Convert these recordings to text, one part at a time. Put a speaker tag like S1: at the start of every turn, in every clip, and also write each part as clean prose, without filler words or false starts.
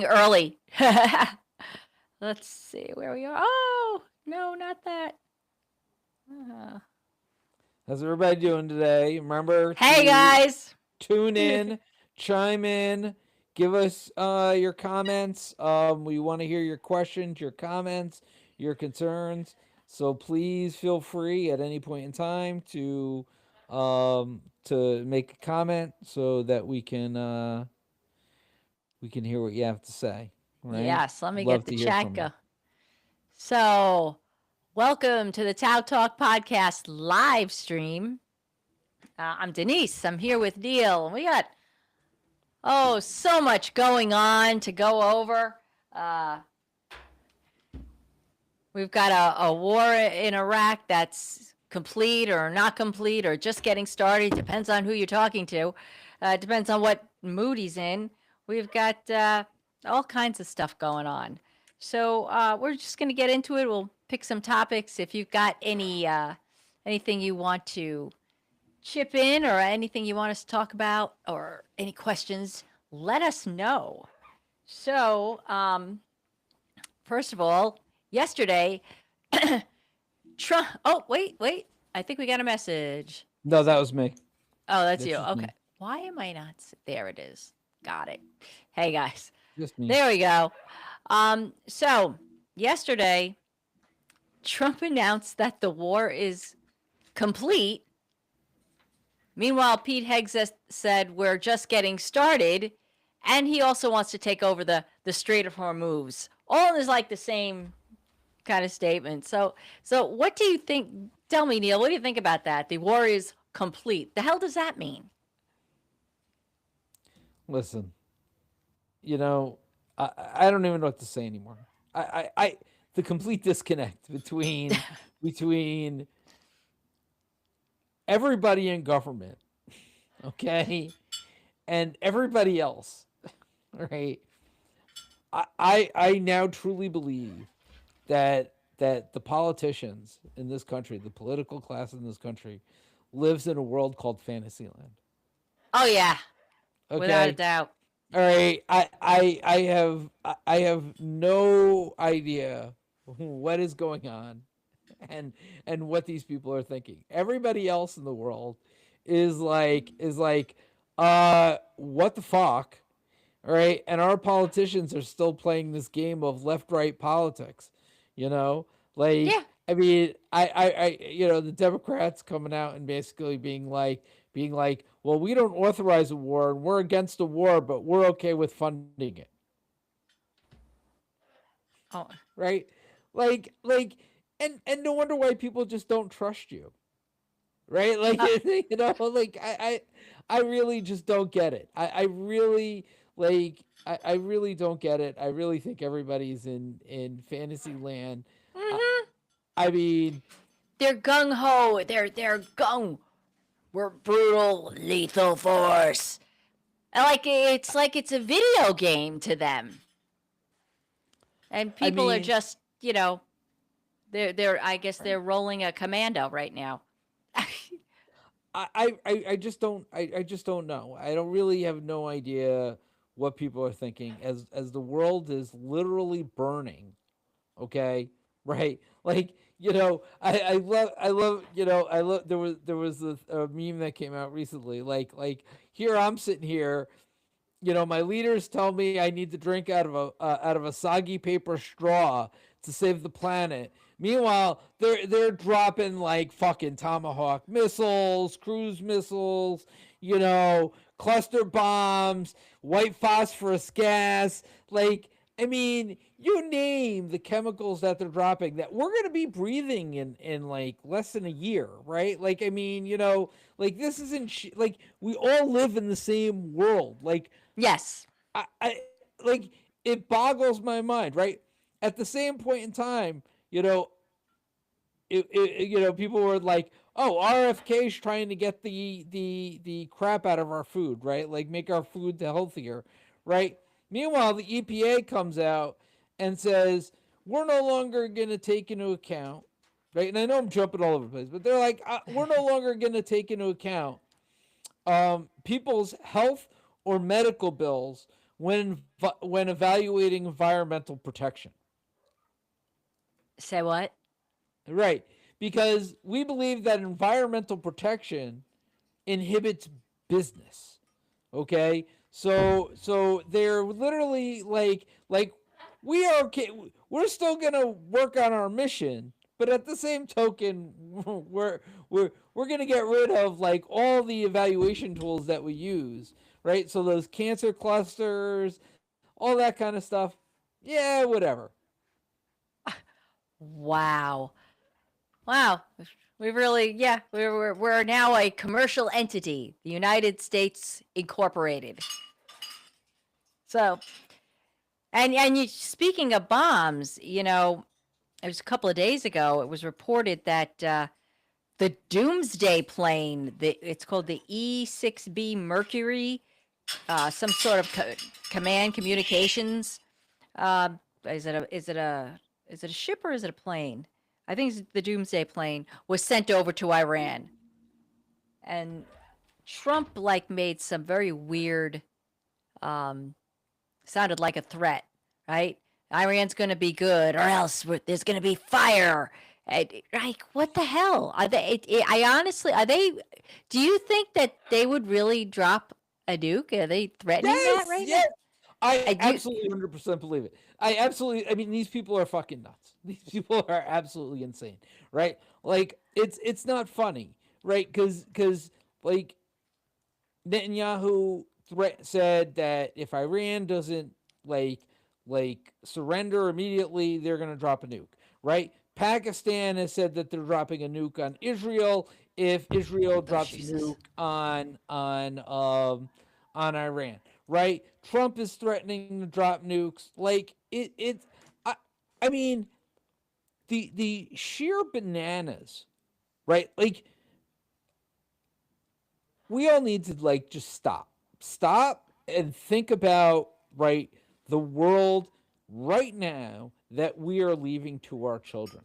S1: early. Let's see where we are. Oh, no, not that. Uh,
S2: How's everybody doing today? Remember
S1: hey,
S2: to
S1: guys.
S2: tune in, chime in, give us your comments. We want to hear your questions, your comments, your concerns. So please feel free at any point in time to make a comment so that we can hear what you have to say. Right?
S1: Yes, let me
S2: Love
S1: get the
S2: to hear
S1: chat
S2: from you.
S1: go. So, welcome to the TOWTalk podcast live stream. I'm Denise. I'm here with Neil. We got, so much going on to go over. Uh, we've got a war in Iraq that's complete or not complete or just getting started. Depends on who you're talking to. Depends on what mood he's in. We've got all kinds of stuff going on. So we're just going to get into it. We'll pick some topics. If you've got anything you want to chip in or anything you want us to talk about or any questions, let us know. So, first of all, yesterday, Trump. Oh, wait. I think we got a message.
S2: No, that was me.
S1: Oh, that's
S2: That's
S1: you.
S2: just
S1: Okay.
S2: me.
S1: Why am I not? There it is. Got it. Hey, guys.
S2: Just me.
S1: There we go. So, yesterday, Trump announced that the war is complete. Meanwhile, Pete Hegseth said we're just getting started, and he also wants to take over the Strait of Hormuz. All is like the same kind of statement. So what do you think? Tell me, Neil, what do you think about that? The war is complete. The hell does that mean?
S2: Listen, I don't even know what to say anymore. The complete disconnect between everybody in government, okay, and everybody else, right? I now truly believe that the politicians in this country, the political class in this country, lives in a world called Fantasyland.
S1: Oh yeah, without a
S2: Okay,
S1: doubt.
S2: all right. I have no idea what is going on and what these people are thinking. Everybody else in the world is like what the fuck? All right? And our politicians are still playing this game of left right politics, you know? Like
S1: Yeah.
S2: I mean, the Democrats coming out and basically being like, well, we don't authorize a war and we're against a war, but we're okay with funding it.
S1: Oh,
S2: Right? Like and no wonder why people just don't trust you. Right? Like
S1: uh,
S2: like I really just don't get it. I really I really don't get it. I really think everybody's in fantasy land. I,
S1: mm-hmm.
S2: I mean,
S1: They're gung ho. They're gung. We're brutal, lethal force. Like it's a video game to them, and
S2: I
S1: people are
S2: mean,
S1: just they're I guess they're rolling a commando right now.
S2: I just don't I just don't know. I don't really have no idea what people are thinking as the world is literally burning. Okay, right? Like I love there was a meme that came out recently. Like here I'm sitting here. My leaders tell me I need to drink out of a soggy paper straw to save the planet. Meanwhile, they're dropping like fucking tomahawk missiles, cruise missiles, cluster bombs, white phosphorus gas. Like, I mean, you name the chemicals that they're dropping that we're gonna be breathing in like less than a year, right? Like, I mean, like this isn't like we all live in the same world. Like,
S1: Yes.
S2: I like it boggles my mind, right? At the same point in time, you know, people were like, "Oh, RFK's trying to get the crap out of our food, right? Like make our food healthier, right?" Meanwhile, the EPA comes out and says we're no longer going to take into account, right? And I know I'm jumping all over the place, but they're like, we're no longer going to take into account people's health or medical bills when evaluating environmental protection.
S1: Say what?
S2: Right. Because we believe that environmental protection inhibits business. Okay? So they're literally like we are okay, we're still going to work on our mission, but at the same token we're going to get rid of like all the evaluation tools that we use, right? So those cancer clusters, all that kind of stuff. Yeah, whatever.
S1: Wow. Wow. We really, yeah, we're now a commercial entity, the United States Incorporated. So, and you, speaking of bombs, you know, it was a couple of days ago, it was reported that the Doomsday plane, it's called the E-6B Mercury, some sort of command communications. Uh, is it a ship or is it a plane? I think it's the Doomsday plane was sent over to Iran, and Trump like made some very weird, um, sounded like a threat, right? Iran's going to be good, or else there's going to be fire. Like, what the hell are they? I honestly, are they? Do you think that they would really drop a nuke? Are they threatening that
S2: Yes,
S1: right now?
S2: yes. I
S1: I do.
S2: absolutely 100% believe it. I mean, these people are fucking nuts. These people are absolutely insane, right? Like it's not funny, right? Cuz like Netanyahu said that if Iran doesn't like surrender immediately, they're going to drop a nuke, right? Pakistan has said that they're dropping a nuke on Israel if Israel
S1: Oh,
S2: drops a
S1: Jesus.
S2: nuke on Iran, right? Trump is threatening to drop nukes. Like I, I mean the sheer bananas, right? Like we all need to like just stop and think about, right, the world right now that we are leaving to our children.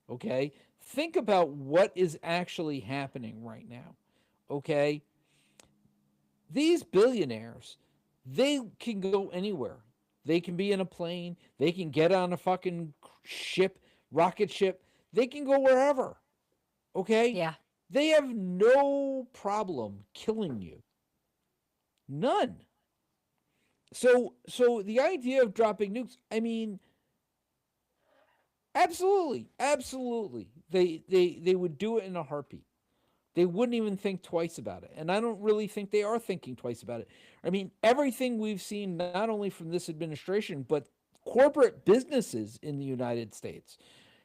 S2: Okay, think about what is actually happening right now. Okay, these billionaires, they can go anywhere. They can be in a plane, they can get on a fucking ship, rocket ship, they can go wherever. Okay,
S1: Yeah.
S2: they have no problem killing you. None. So the idea of dropping nukes, I mean, absolutely. They would do it in a heartbeat. They wouldn't even think twice about it. And I don't really think they are thinking twice about it. I mean, everything we've seen not only from this administration, but corporate businesses in the United States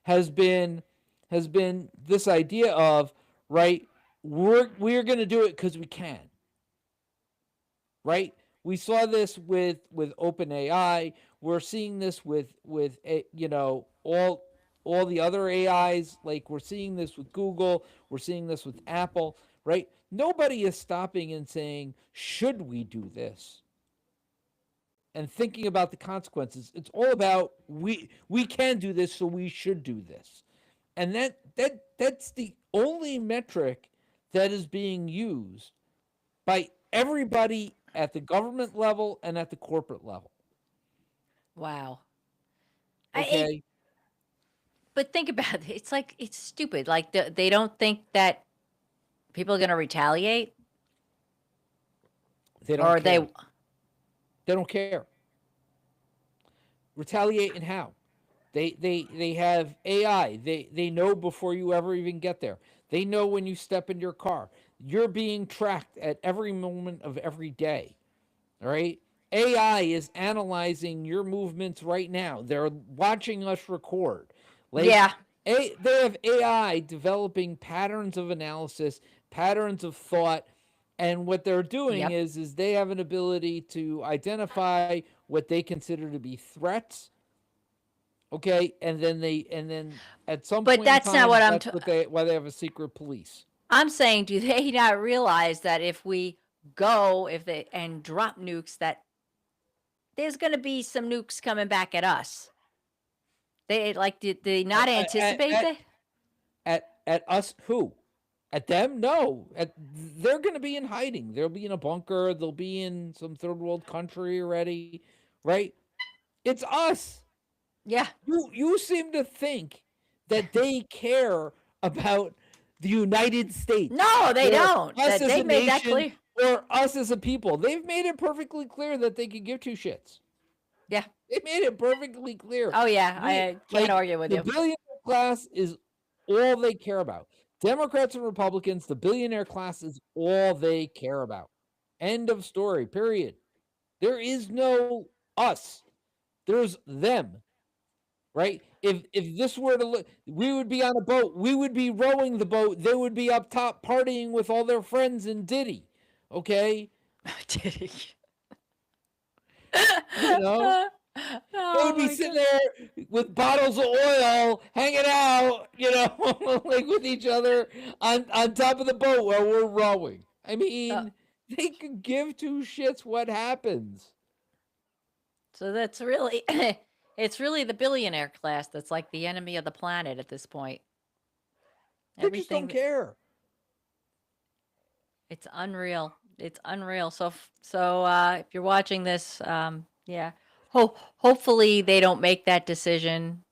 S2: has been this idea of, right, we're going to do it cuz we can, right? We saw this with OpenAI. We're seeing this with all the other AIs. Like we're seeing this with Google. We're seeing this with Apple. Right? Nobody is stopping and saying, "Should we do this?" and thinking about the consequences. It's all about we can do this, so we should do this, and that's the only metric that is being used by everybody at the government level and at the corporate level.
S1: Wow. It,
S2: Okay,
S1: but think about it. It's like it's stupid. Like they don't think that people are going to retaliate,
S2: they don't
S1: or
S2: care.
S1: they.
S2: They don't care. Retaliate and how? They have AI. They know before you ever even get there. They know when you step into your car. You're being tracked at every moment of every day. All right. AI is analyzing your movements right now. They're watching us record. Like
S1: Yeah.
S2: they have AI developing patterns of analysis, patterns of thought, and what they're doing
S1: Yep.
S2: is they have an ability to identify what they consider to be threats. Okay, and then at some
S1: But
S2: point in
S1: that's not what
S2: time,
S1: I'm.
S2: that's what they why they have a secret police.
S1: I'm saying, do they not realize that if we go, if they and drop nukes, that there's going to be some nukes coming back at us? They like did they not
S2: At
S1: anticipate that?
S2: at us who? At them? No. They're going to be in hiding. They'll be in a bunker. They'll be in some third world country already, right? It's us.
S1: Yeah.
S2: You seem to think that they care about the United States
S1: No, they
S2: or
S1: don't.
S2: us
S1: That
S2: as
S1: they
S2: a
S1: made that
S2: nation
S1: clear.
S2: or us as a people. They've made it perfectly clear that they could give two shits.
S1: Yeah.
S2: They made it perfectly clear.
S1: Oh yeah.
S2: We
S1: I can't
S2: like
S1: argue with
S2: the
S1: you.
S2: billionaire class is all they care about. Democrats and Republicans, the billionaire class is all they care about. End of story. Period. There is no us. There's them. Right? If this were to look, we would be on a boat. We would be rowing the boat. They would be up top partying with all their friends in Diddy. Okay?
S1: Did he?
S2: You know? They
S1: Oh
S2: would be
S1: my
S2: sitting
S1: god.
S2: there with bottles of oil, hanging out, like with each other on top of the boat while we're rowing. I
S1: Uh,
S2: mean, they could give two shits what happens.
S1: so that's really it's really the billionaire class that's like the enemy of the planet at this point.
S2: They just don't
S1: Everything
S2: care.
S1: it's unreal. It's unreal. So if you're watching this, yeah. Hopefully they don't make that decision.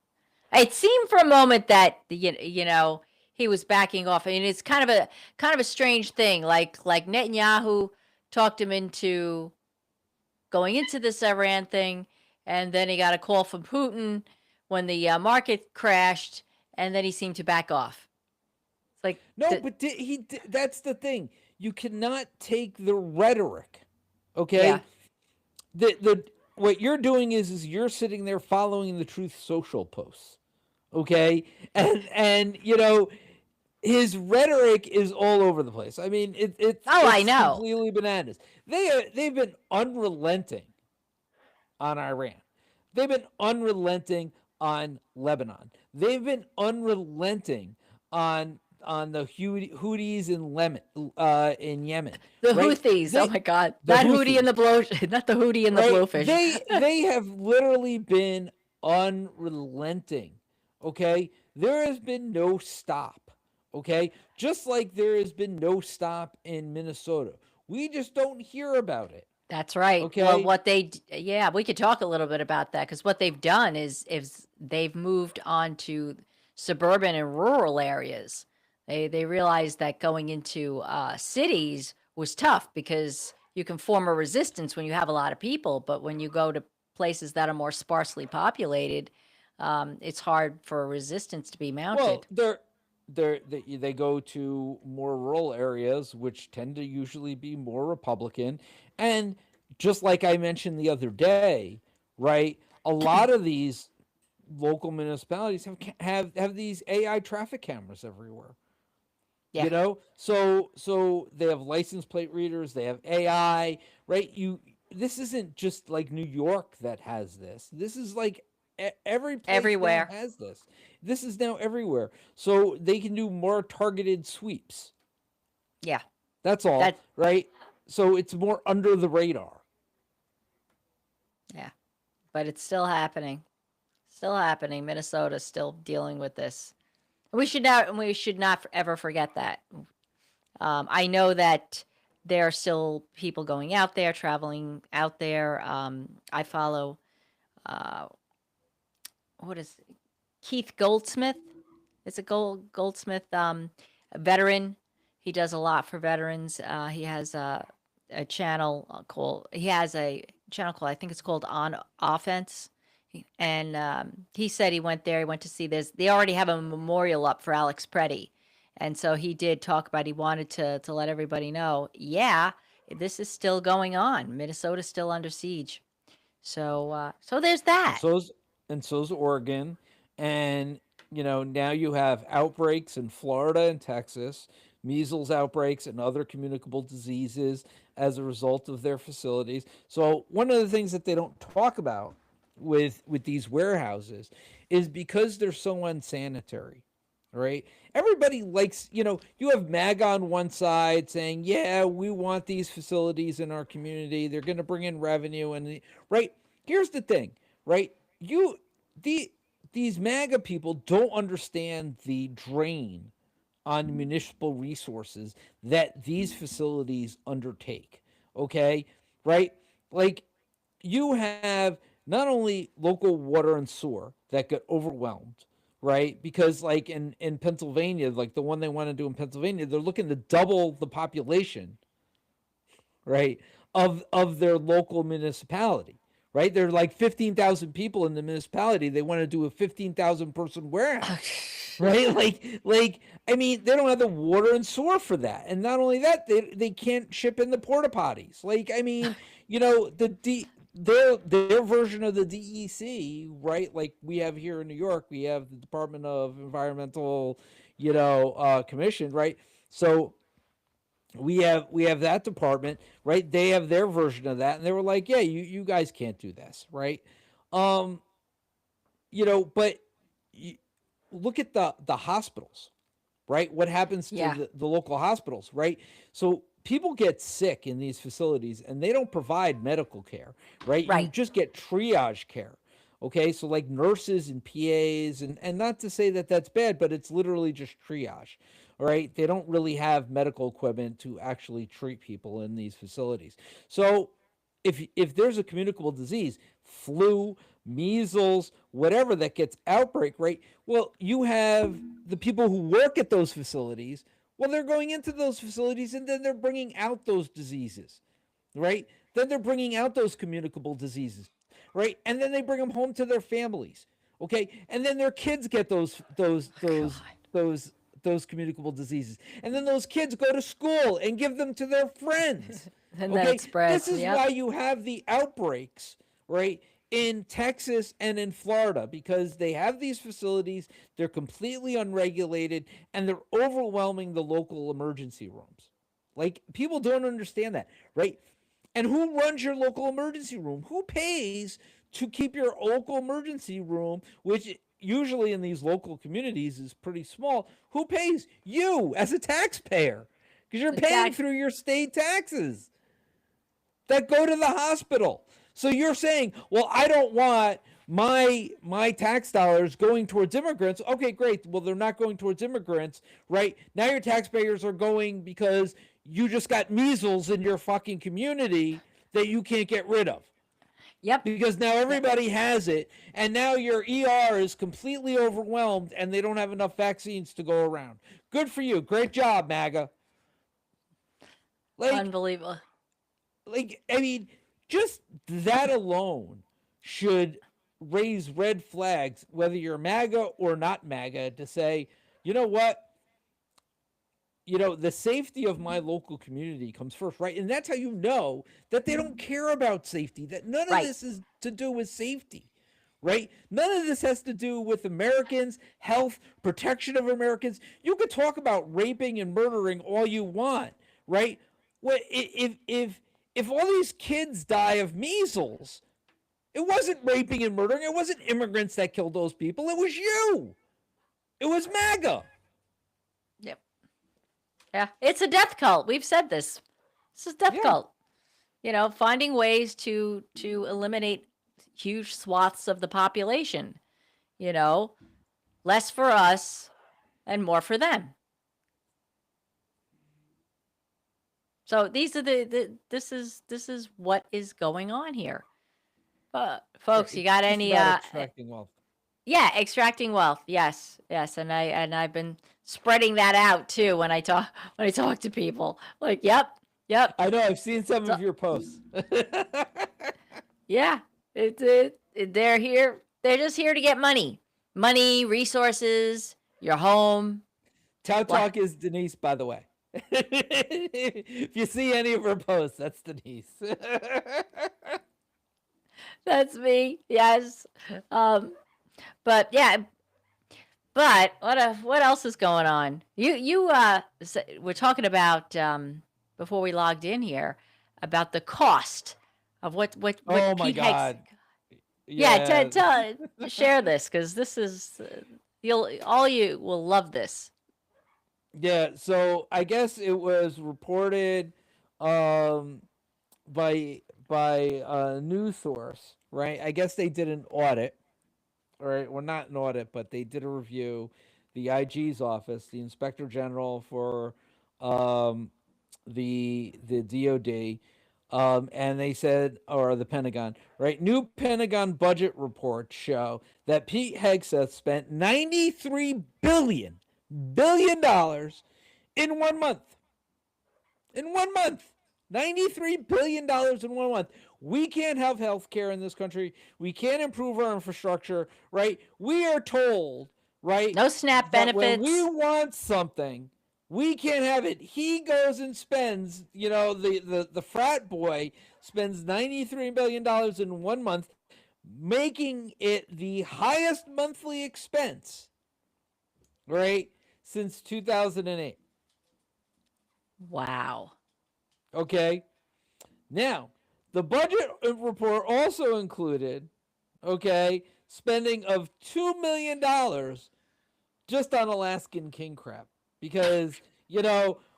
S1: It seemed for a moment that he was backing off. I mean, it's kind of a strange thing. Like Netanyahu talked him into going into this Iran thing, and then he got a call from Putin when the market crashed, and then he seemed to back off. It's like
S2: No, but that's the thing. You cannot take the rhetoric. Okay?
S1: yeah,
S2: The what you're doing is you're sitting there following the Truth Social posts. Okay? And his rhetoric is all over the place. I mean,
S1: I
S2: it's
S1: know.
S2: completely bananas. They've been unrelenting on Iran. They've been unrelenting on Lebanon. They've been unrelenting on the Houthis in Yemen.
S1: The
S2: Right?
S1: Houthis. Oh my God,
S2: The
S1: not Houthi
S2: Houthis,
S1: and the blow, not the Houthi and the
S2: right?
S1: blowfish.
S2: They have literally been unrelenting. Okay, there has been no stop. Okay, just like there has been no stop in Minnesota. We just don't hear about it.
S1: That's right. Well,
S2: Okay,
S1: yeah, we could talk a little bit about that because what they've done is they've moved on to suburban and rural areas. They realized that going into cities was tough because you can form a resistance when you have a lot of people, but when you go to places that are more sparsely populated, it's hard for a resistance to be
S2: well,
S1: mounted.
S2: they go to more rural areas, which tend to usually be more Republican, and just like I mentioned the other day, right? A lot of these local municipalities have these AI traffic cameras everywhere.
S1: Yeah,
S2: So they have license plate readers, they have AI, right? This isn't just like New York that has this. This is like every place now
S1: everywhere.
S2: has this. This is now everywhere. So they can do more targeted sweeps.
S1: Yeah,
S2: That's all,
S1: that
S2: right? So it's more under the radar.
S1: yeah, but it's still happening. Still happening. Minnesota's still dealing with this. We should not ever forget that. I know that there are still people going out there, traveling out there. I follow uh, what is Keith Goldsmith? It's a Goldsmith, a veteran. He does a lot for veterans. He has a channel called. He has a channel called. I think it's called On Offense. And he said he went there. He went to see this. They already have a memorial up for Alex Preddy, and so he did talk about. He wanted to let everybody know. Yeah, this is still going on. Minnesota's still under siege. So there's
S2: And
S1: that.
S2: so's Oregon, and now you have outbreaks in Florida and Texas, measles outbreaks and other communicable diseases as a result of their facilities. So one of the things that they don't talk about with these warehouses is because they're so unsanitary, right? Everybody likes, you have MAG on one side saying, yeah, we want these facilities in our community. They're going to bring in revenue. And right, here's the thing, right? These MAGA people don't understand the drain on municipal resources that these facilities undertake. Okay, right? Like you have not only local water and sewer that get overwhelmed, right? Because like in Pennsylvania, like the one they want to do in Pennsylvania, they're looking to double the population, right, of their local municipality. Right? There are like 15,000 people in the municipality. They want to do a 15,000 person warehouse. Right? Like I mean, they don't have the water and sewer for that. And not only that, they can't ship in the porta potties. Like I mean, their version of the DEC, right? Like we have here in New York, we have the Department of Environmental, Commission, right? So we have that department, right? They have their version of that, and they were like, yeah, you guys can't do this, right? Um, but you, look at the hospitals, right? What happens to
S1: Yeah.
S2: the local hospitals, right? So people get sick in these facilities and they don't provide medical care, right? You
S1: Right.
S2: just get triage care. Okay, so like nurses and PAs, and not to say that that's bad, but it's literally just triage. All right, they don't really have medical equipment to actually treat people in these facilities. So if there's a communicable disease, flu, measles, whatever that gets outbreak, right? Well, you have the people who work at those facilities. Well, they're going into those facilities and then they're bringing out those diseases, right? Then they're bringing out those communicable diseases, right? And then they bring them home to their families, okay? And then their kids get
S1: God.
S2: those communicable diseases, and then those kids go to school and give them to their friends.
S1: And then
S2: Okay,
S1: it
S2: this
S1: spreads.
S2: is
S1: Yep.
S2: why you have the outbreaks, right? In Texas and in Florida, because they have these facilities, they're completely unregulated, and they're overwhelming the local emergency rooms. Like, people don't understand that, right? And who runs your local emergency room? Who pays to keep your local emergency room, which usually in these local communities is pretty small? Who pays? You as a taxpayer, because you're paying
S1: Exactly.
S2: through your state taxes that go to the hospital. So you're saying, well, I don't want my tax dollars going towards immigrants. Okay, great. Well, they're not going towards immigrants, right? Now your taxpayers are going because you just got measles in your fucking community that you can't get rid of.
S1: Yep.
S2: Because now
S1: Yep.
S2: everybody has it, and now your ER is completely overwhelmed, and they don't have enough vaccines to go around. Good for you. Great job, MAGA. Like,
S1: Unbelievable.
S2: I mean, just that alone should raise red flags, whether you're MAGA or not MAGA, to say, you know what? The safety of my local community comes first, right? And that's how you know that they don't care about safety, that none of
S1: Right.
S2: this is to do with safety, right? None of this has to do with Americans, health, protection of Americans. You could talk about raping and murdering all you want, right? What if all these kids die of measles? It wasn't raping and murdering. It wasn't immigrants that killed those people. It was you. It was MAGA.
S1: Yep. Yeah. It's a death cult. We've said this. This is death
S2: Yeah.
S1: cult. Finding ways to eliminate huge swaths of the population. You know, less for us and more for them. So these are this is what is going on here. Folks, you
S2: It's
S1: got
S2: just
S1: any
S2: about extracting wealth.
S1: yeah, extracting wealth. Yes. Yes, and I've been spreading that out too when I talk to people. Like, yep. Yep.
S2: I know. I've seen some
S1: So,
S2: of your posts.
S1: yeah. They're here. They're just here to get money. Money, resources, your home. What?
S2: TOWTalk is Denise, by the way. If you see any of her posts, that's Denise.
S1: That's me. Yes. Um but yeah, but what else is going on? We're talking about before we logged in here about the cost of what
S2: Oh my
S1: Pete Heggs.
S2: God.
S1: Yeah,
S2: Yeah.
S1: share this because this is you will love this.
S2: Yeah. So I guess it was reported um, by a news source, right? I guess they did an audit, right? Well, not an audit, but they did a review. the IG's office, the Inspector General for the DOD, and they said, or the Pentagon, right? New Pentagon budget reports show that Pete Hegseth spent $93 billion in 1 month. In 1 month. $93 billion in 1 month. We can't have health care in this country. We can't improve our infrastructure, right? We are told, right?
S1: No SNAP
S2: that when we
S1: benefits.
S2: want something, we can't have it. He goes and spends, the frat boy spends $93 billion in 1 month, making it the highest monthly expense, right, since 2008.
S1: Wow.
S2: Okay. Now, the budget report also included, okay, spending of $2 million just on Alaskan king crab, because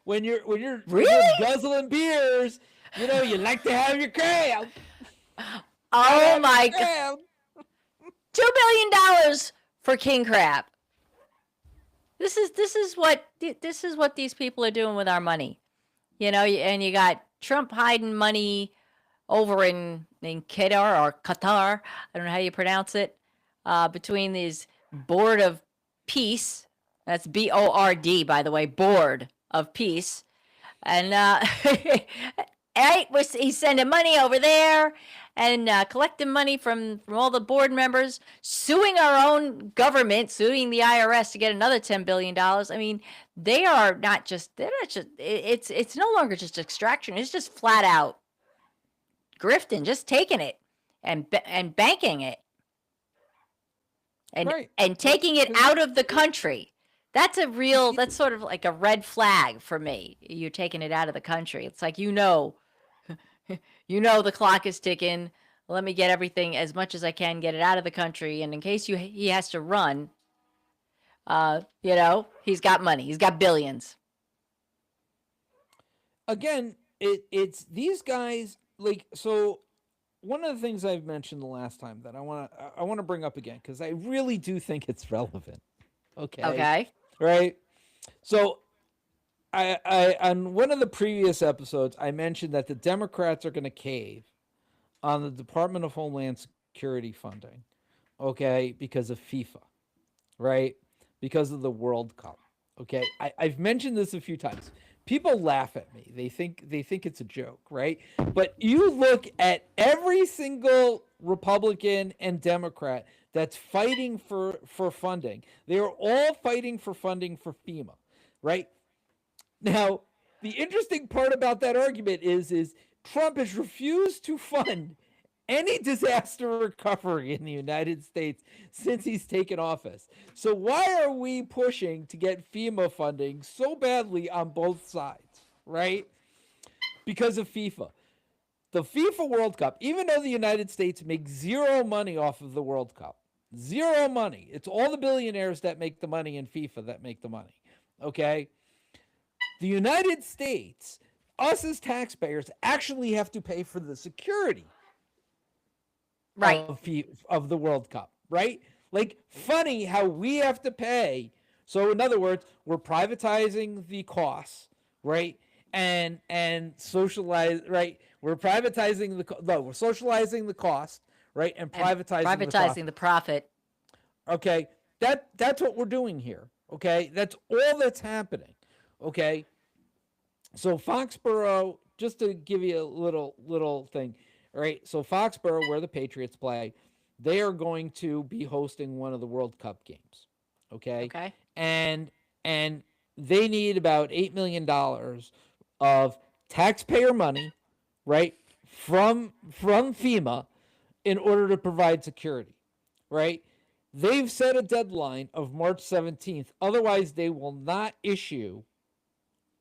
S2: when you're
S1: Really?
S2: guzzling beers, you like to have your crab.
S1: Oh my God.
S2: Crab.
S1: $2 billion for king crab. This is what these people are doing with our money. And you got Trump hiding money over in Qatar or Qatar. I don't know how you pronounce it. Between these Board of Peace. That's BORD, by the way, Board of Peace. And he's sending money over there and collecting money from all the board members, suing our own government, suing the IRS to get another $10 billion. I mean, they're not just, it's no longer just extraction. It's just flat out grifting, just taking it and banking it and,
S2: Right.
S1: and taking it out of the country. That's sort of like a red flag for me. You're taking it out of the country. It's like, the clock is ticking. Let me get everything as much as I can, get it out of the country. And in case he has to run, he's got money. He's got billions.
S2: Again, it's these guys, so one of the things I've mentioned the last time that I want to bring up again, because I really do think it's relevant. Okay. Right. So I on one of the previous episodes, I mentioned that the Democrats are going to cave on the Department of Homeland Security funding, okay, because of FIFA, right? Because of the World Cup. Okay. I've mentioned this a few times. People laugh at me. They think it's a joke, right? But you look at every single Republican and Democrat that's fighting for funding. They are all fighting for funding for FEMA, right? Now, the interesting part about that argument is Trump has refused to fund any disaster recovery in the United States since he's taken office. So why are we pushing to get FEMA funding so badly on both sides, right? Because of FIFA. The FIFA World Cup, even though the United States makes zero money off of the World Cup, zero money. It's all the billionaires that make the money in FIFA that make the money, okay? The United States, us as taxpayers, actually have to pay for the security of the World Cup, right? Like, funny how we have to pay. So in other words, we're privatizing the costs, right? And socialize, right? We're privatizing we're socializing the cost, right? And privatizing
S1: the profit.
S2: Okay, that's what we're doing here. Okay, that's all that's happening. Okay, so Foxborough, just to give you a little thing, right? So Foxborough, where the Patriots play, they are going to be hosting one of the World Cup games. Okay. And they need about $8 million of taxpayer money, right, from FEMA in order to provide security, right? They've set a deadline of March 17th. Otherwise, they will not issue,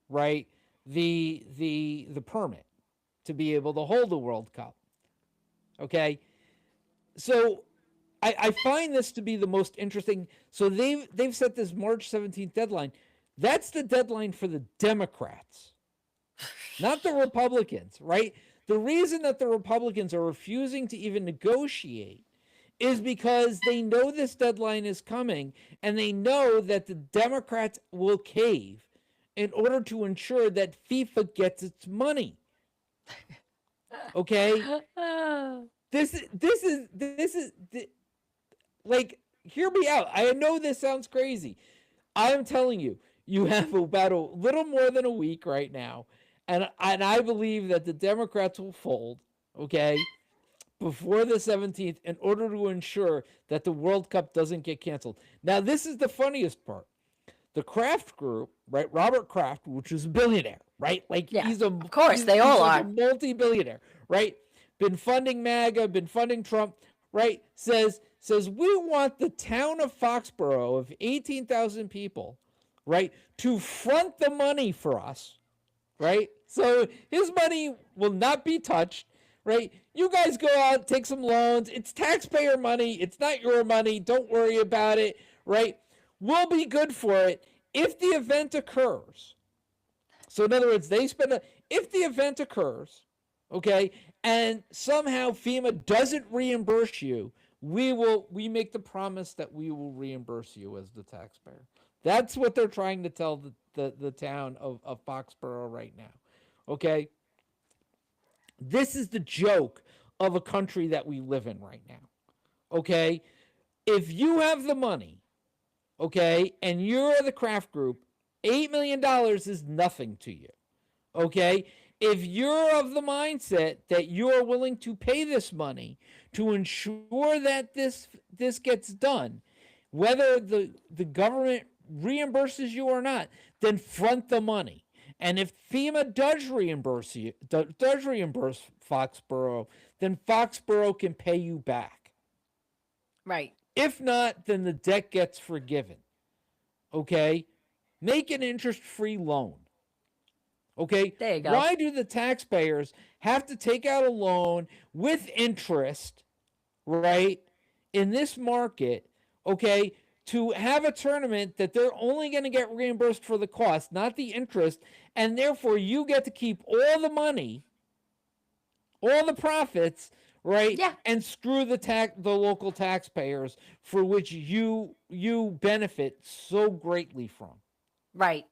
S2: right, the permit to be able to hold the World Cup. Okay, so I find this to be the most interesting. So they've set this March 17th deadline. That's the deadline for the Democrats, not the Republicans, right? The reason that the Republicans are refusing to even negotiate is because they know this deadline is coming and they know that the Democrats will cave in order to ensure that FIFA gets its money. Okay? This is like, hear me out. I know this sounds crazy. I am telling you, you have about a little more than a week right now, and I believe that the Democrats will fold, okay, before the 17th in order to ensure that the World Cup doesn't get canceled. Now, this is the funniest part. The Kraft Group, right? Robert Kraft, which is a billionaire, right? Like
S1: Yeah, of course, they
S2: he's
S1: all
S2: like a
S1: are.
S2: multi-billionaire, right? Been funding MAGA, been funding Trump, right? Says we want the town of Foxborough of 18,000 people, right, to front the money for us, right? So his money will not be touched, right? You guys go out, take some loans. It's taxpayer money. It's not your money. Don't worry about it, right? We'll be good for it if the event occurs. So in other words, if the event occurs, okay, and somehow FEMA doesn't reimburse you, we make the promise that we will reimburse you as the taxpayer. That's what they're trying to tell the town of Foxborough right now. Okay? This is the joke of a country that we live in right now. Okay? If you have the money, okay, and you're the Kraft Group, $8 million is nothing to you. Okay? If you're of the mindset that you're willing to pay this money to ensure that this gets done, whether the government reimburses you or not, then front the money. And if FEMA does reimburse Foxborough, then Foxborough can pay you back.
S1: Right.
S2: If not, then the debt gets forgiven. Okay? Make an interest-free loan. Okay?
S1: There you go.
S2: Why do the taxpayers have to take out a loan with interest, right, in this market, okay, to have a tournament that they're only going to get reimbursed for the cost, not the interest, and therefore you get to keep all the money, all the profits, right,
S1: Yeah.
S2: and screw the local taxpayers for which you benefit so greatly from.
S1: Right.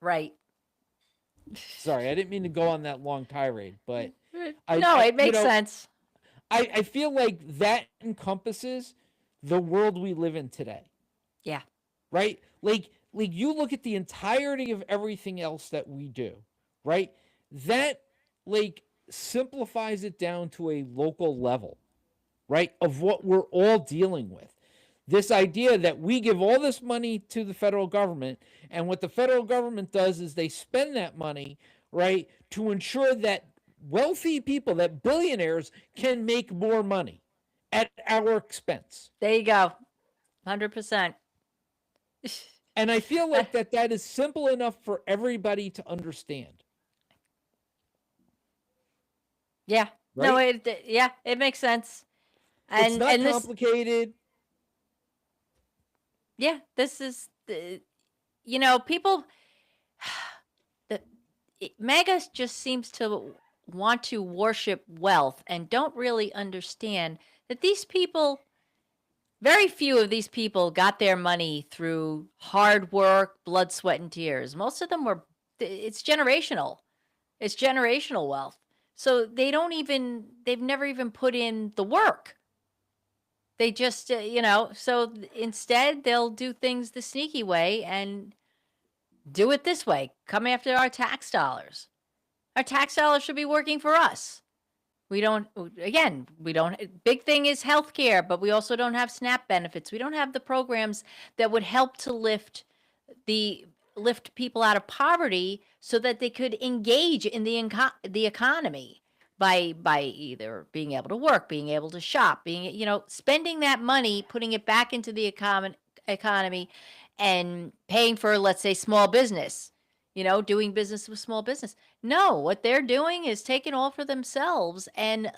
S1: Right.
S2: Sorry, I didn't mean to go on that long tirade, but
S1: No,
S2: I
S1: it
S2: you
S1: makes
S2: know,
S1: sense.
S2: I feel like that encompasses the world we live in today,
S1: Yeah.
S2: right? Like you look at the entirety of everything else that we do, right? That like simplifies it down to a local level, right? Of what we're all dealing with. This idea that we give all this money to the federal government, and what the federal government does is they spend that money, right, to ensure that wealthy people, that billionaires can make more money at our expense.
S1: There you go. 100%.
S2: And I feel like that is simple enough for everybody to understand.
S1: Yeah. No,
S2: Right?
S1: it makes sense.
S2: It's not
S1: And this,
S2: complicated.
S1: yeah, this is people that MAGA just seems to want to worship wealth and don't really understand that these people, very few of these people got their money through hard work, blood, sweat, and tears. Most of them it's generational. It's generational wealth. So they've never even put in the work. They just, so instead they'll do things the sneaky way and do it this way. Come after our tax dollars. Our tax dollars should be working for us. We don't, big thing is healthcare, but we also don't have SNAP benefits. We don't have the programs that would help to lift people out of poverty so that they could engage in the economy by either being able to work, being able to shop, spending that money, putting it back into the economy and paying for, let's say, small business, doing business with small business. No, what they're doing is taking all for themselves, and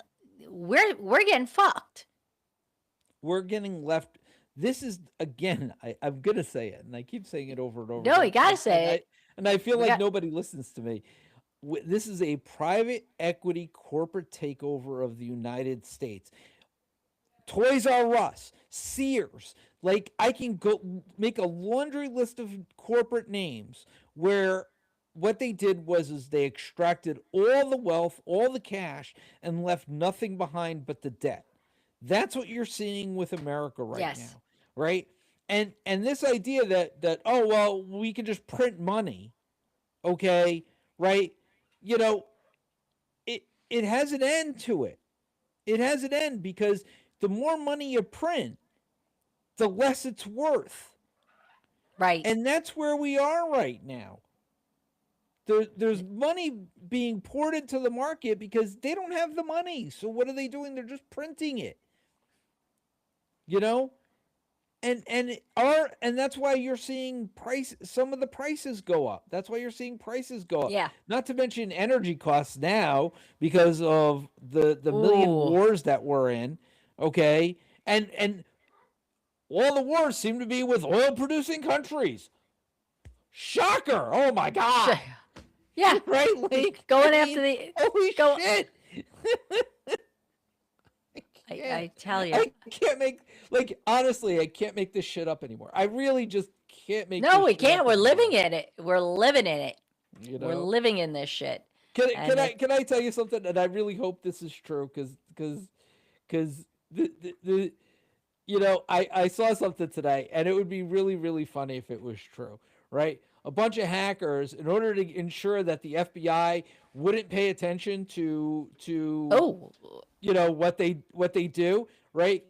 S1: we're getting fucked.
S2: We're getting left. This is again. I'm gonna say it, and I keep saying it over and over.
S1: No, you
S2: again,
S1: gotta say it.
S2: And I feel
S1: We
S2: like
S1: got
S2: nobody listens to me. This is a private equity corporate takeover of the United States. Toys R Us, Sears. Like, I can go make a laundry list of corporate names where what they did was they extracted all the wealth, all the cash, and left nothing behind but the debt. That's what you're seeing with America right
S1: Yes.
S2: now, right? And this idea that oh well, we can just print money, okay, right? You know, it has an end to it. It has an end because the more money you print, the less it's worth.
S1: Right.
S2: And that's where we are right now. There's money being poured into the market because they don't have the money. So what are they doing? They're just printing it. You know? And that's why you're seeing some of the prices go up. That's why you're seeing prices go up.
S1: Yeah.
S2: Not to mention energy costs now because of the million
S1: Ooh.
S2: wars that we're in. Okay? And all the wars seem to be with oil producing countries. Shocker. Oh my God.
S1: Yeah.
S2: Right? Like,
S1: Going after the
S2: holy shit.
S1: I tell you.
S2: I can't make, like, honestly, I can't make this shit up anymore. I really just can't make
S1: No,
S2: this
S1: we
S2: shit
S1: can't.
S2: up
S1: We're
S2: anymore.
S1: living in it. We're living in it.
S2: You know?
S1: We're living in this shit.
S2: Can I tell you something? And I really hope this is true because the you know, I saw something today, and it would be really, really funny if it was true, right? A bunch of hackers, in order to ensure that the FBI wouldn't pay attention to
S1: Oh.
S2: you know what they do, right?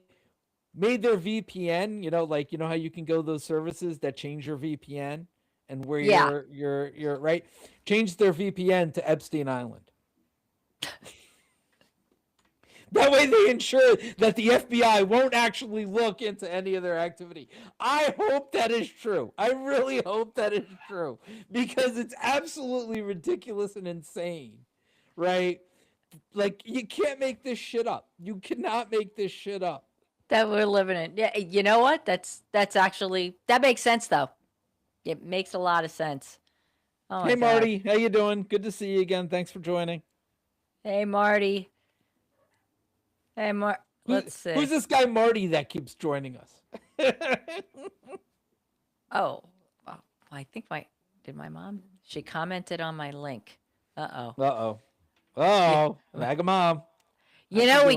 S2: Made their VPN, you know, like, you know how you can go to those services that change your VPN and where
S1: Yeah.
S2: you're right? Changed their VPN to Epstein Island. That way they ensure that the FBI won't actually look into any of their activity. I hope that is true. I really hope that is true because it's absolutely ridiculous and insane, right? Like, you can't make this shit up. You cannot make this shit up.
S1: That we're living in. Yeah, you know what? That's actually, that makes sense though. It makes a lot of sense. Oh my
S2: Hey,
S1: God.
S2: Marty, how you doing? Good to see you again. Thanks for joining.
S1: Hey Marty. Hey let's see.
S2: Who's this guy Marty that keeps joining us?
S1: Oh, well, I think my mom? She commented on my link. Uh-oh.
S2: Oh, MAGA mom.
S1: You know, we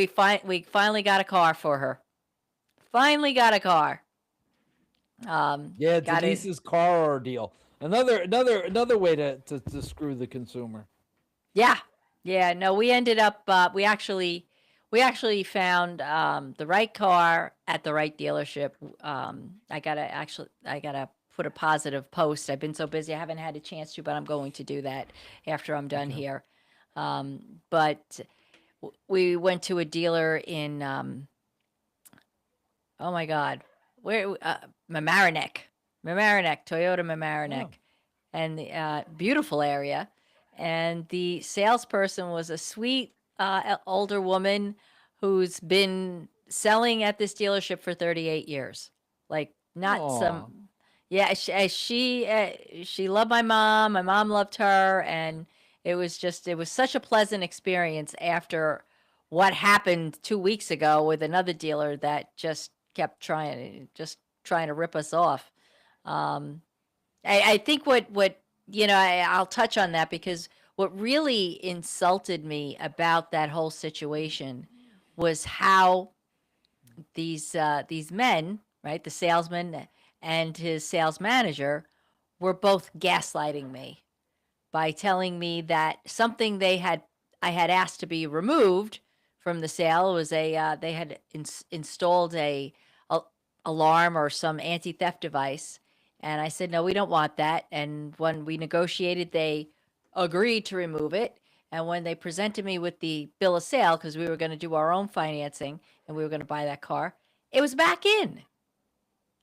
S1: finally got a car for her. Finally got a car.
S2: Yeah,
S1: got
S2: Denise's car ordeal. Another way to screw the consumer.
S1: Yeah. Yeah, no, we ended up we actually found the right car at the right dealership. I gotta put a positive post. I've been so busy I haven't had a chance to, but I'm going to do that after I'm done here. But we went to a dealer in oh my God, where Mamaroneck, Toyota Mamaroneck, and the beautiful area. And the salesperson was a sweet older woman who's been selling at this dealership for 38 years. Like, not some, yeah, she loved my mom. My mom loved her. And it was such a pleasant experience after what happened 2 weeks ago with another dealer that just kept trying to rip us off. I think what you know, I'll touch on that because what really insulted me about that whole situation was how these men, right, the salesman and his sales manager, were both gaslighting me by telling me that something I had asked to be removed from the sale was they had installed a alarm or some anti-theft device. And I said, no, we don't want that. And when we negotiated, they agreed to remove it. And when they presented me with the bill of sale, because we were going to do our own financing and we were going to buy that car, it was back in.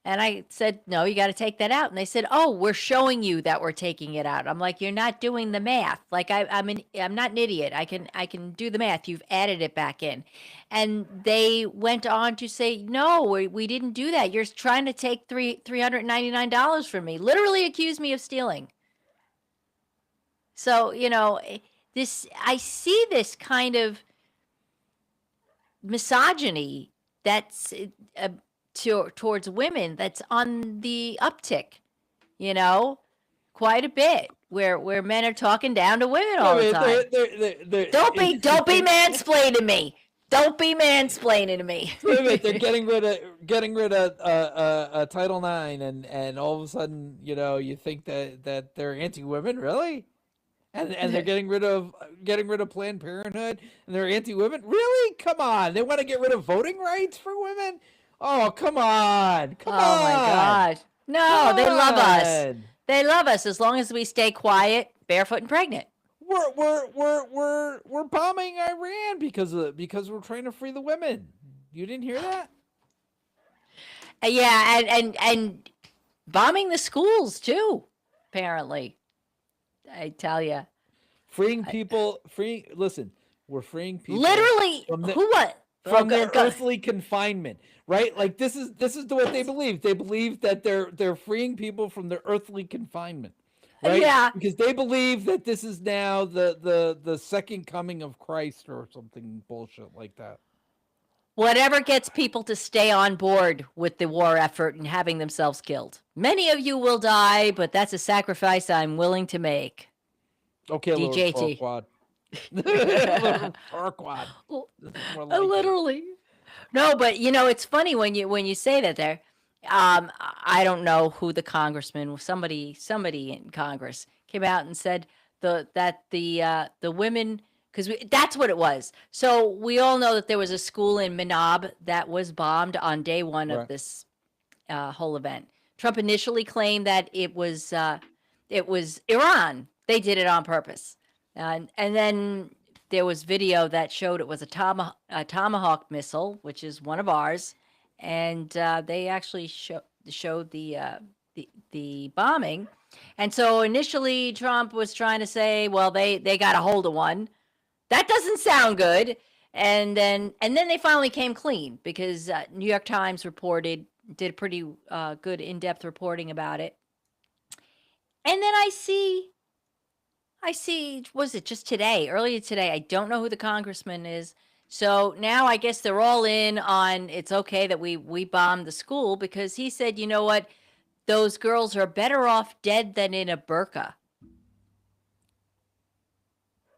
S1: And I said, no, you got to take that out. And they said, oh, we're showing you that we're taking it out. I'm like, you're not doing the math. Like, I'm not an idiot. I can do the math. You've added it back in. And they went on to say, no, we didn't do that. You're trying to take $399 from me. Literally accused me of stealing. So, you know, I see this kind of misogyny that's towards women that's on the uptick, you know, quite a bit, where men are talking down to women all the time. Don't be mansplaining me. Don't be mansplaining to me.
S2: Wait a minute, they're getting rid of Title IX, and all of a sudden, you think that they're anti-women, really? And they're getting rid of Planned Parenthood, and they're anti-women, really? Come on, they want to get rid of voting rights for women? Oh, come on,
S1: Oh my gosh. No, they love us. They love us as long as we stay quiet, barefoot, and pregnant.
S2: We're bombing Iran because we're trying to free the women. You didn't hear that?
S1: Yeah, and bombing the schools too. Apparently, I tell you,
S2: freeing people. Listen, we're freeing people.
S1: Literally,
S2: from their earthly confinement, right? Like this is what they believe. They believe that they're freeing people from their earthly confinement. Right?
S1: Yeah.
S2: Because they believe that this is now the second coming of Christ or something bullshit like that.
S1: Whatever gets people to stay on board with the war effort and having themselves killed. Many of you will die, but that's a sacrifice I'm willing to make.
S2: Okay,
S1: DJT.
S2: Farquaad.
S1: Literally. No, but it's funny when you say that there. I don't know who the congressman, somebody in Congress came out and said that the women, because that's what it was. So we all know that there was a school in Manab that was bombed on day one of this whole event. Trump initially claimed that it was Iran. They did it on purpose, and then there was video that showed it was a Tomahawk missile, which is one of ours. And they actually showed the bombing, and so initially Trump was trying to say, well, they got a hold of one. That doesn't sound good, and then they finally came clean because New York Times did pretty good in-depth reporting about it. And then I see, was it just earlier today? I don't know who the congressman is. So now I guess they're all in on it's okay that we bombed the school because he said, you know what, those girls are better off dead than in a burqa.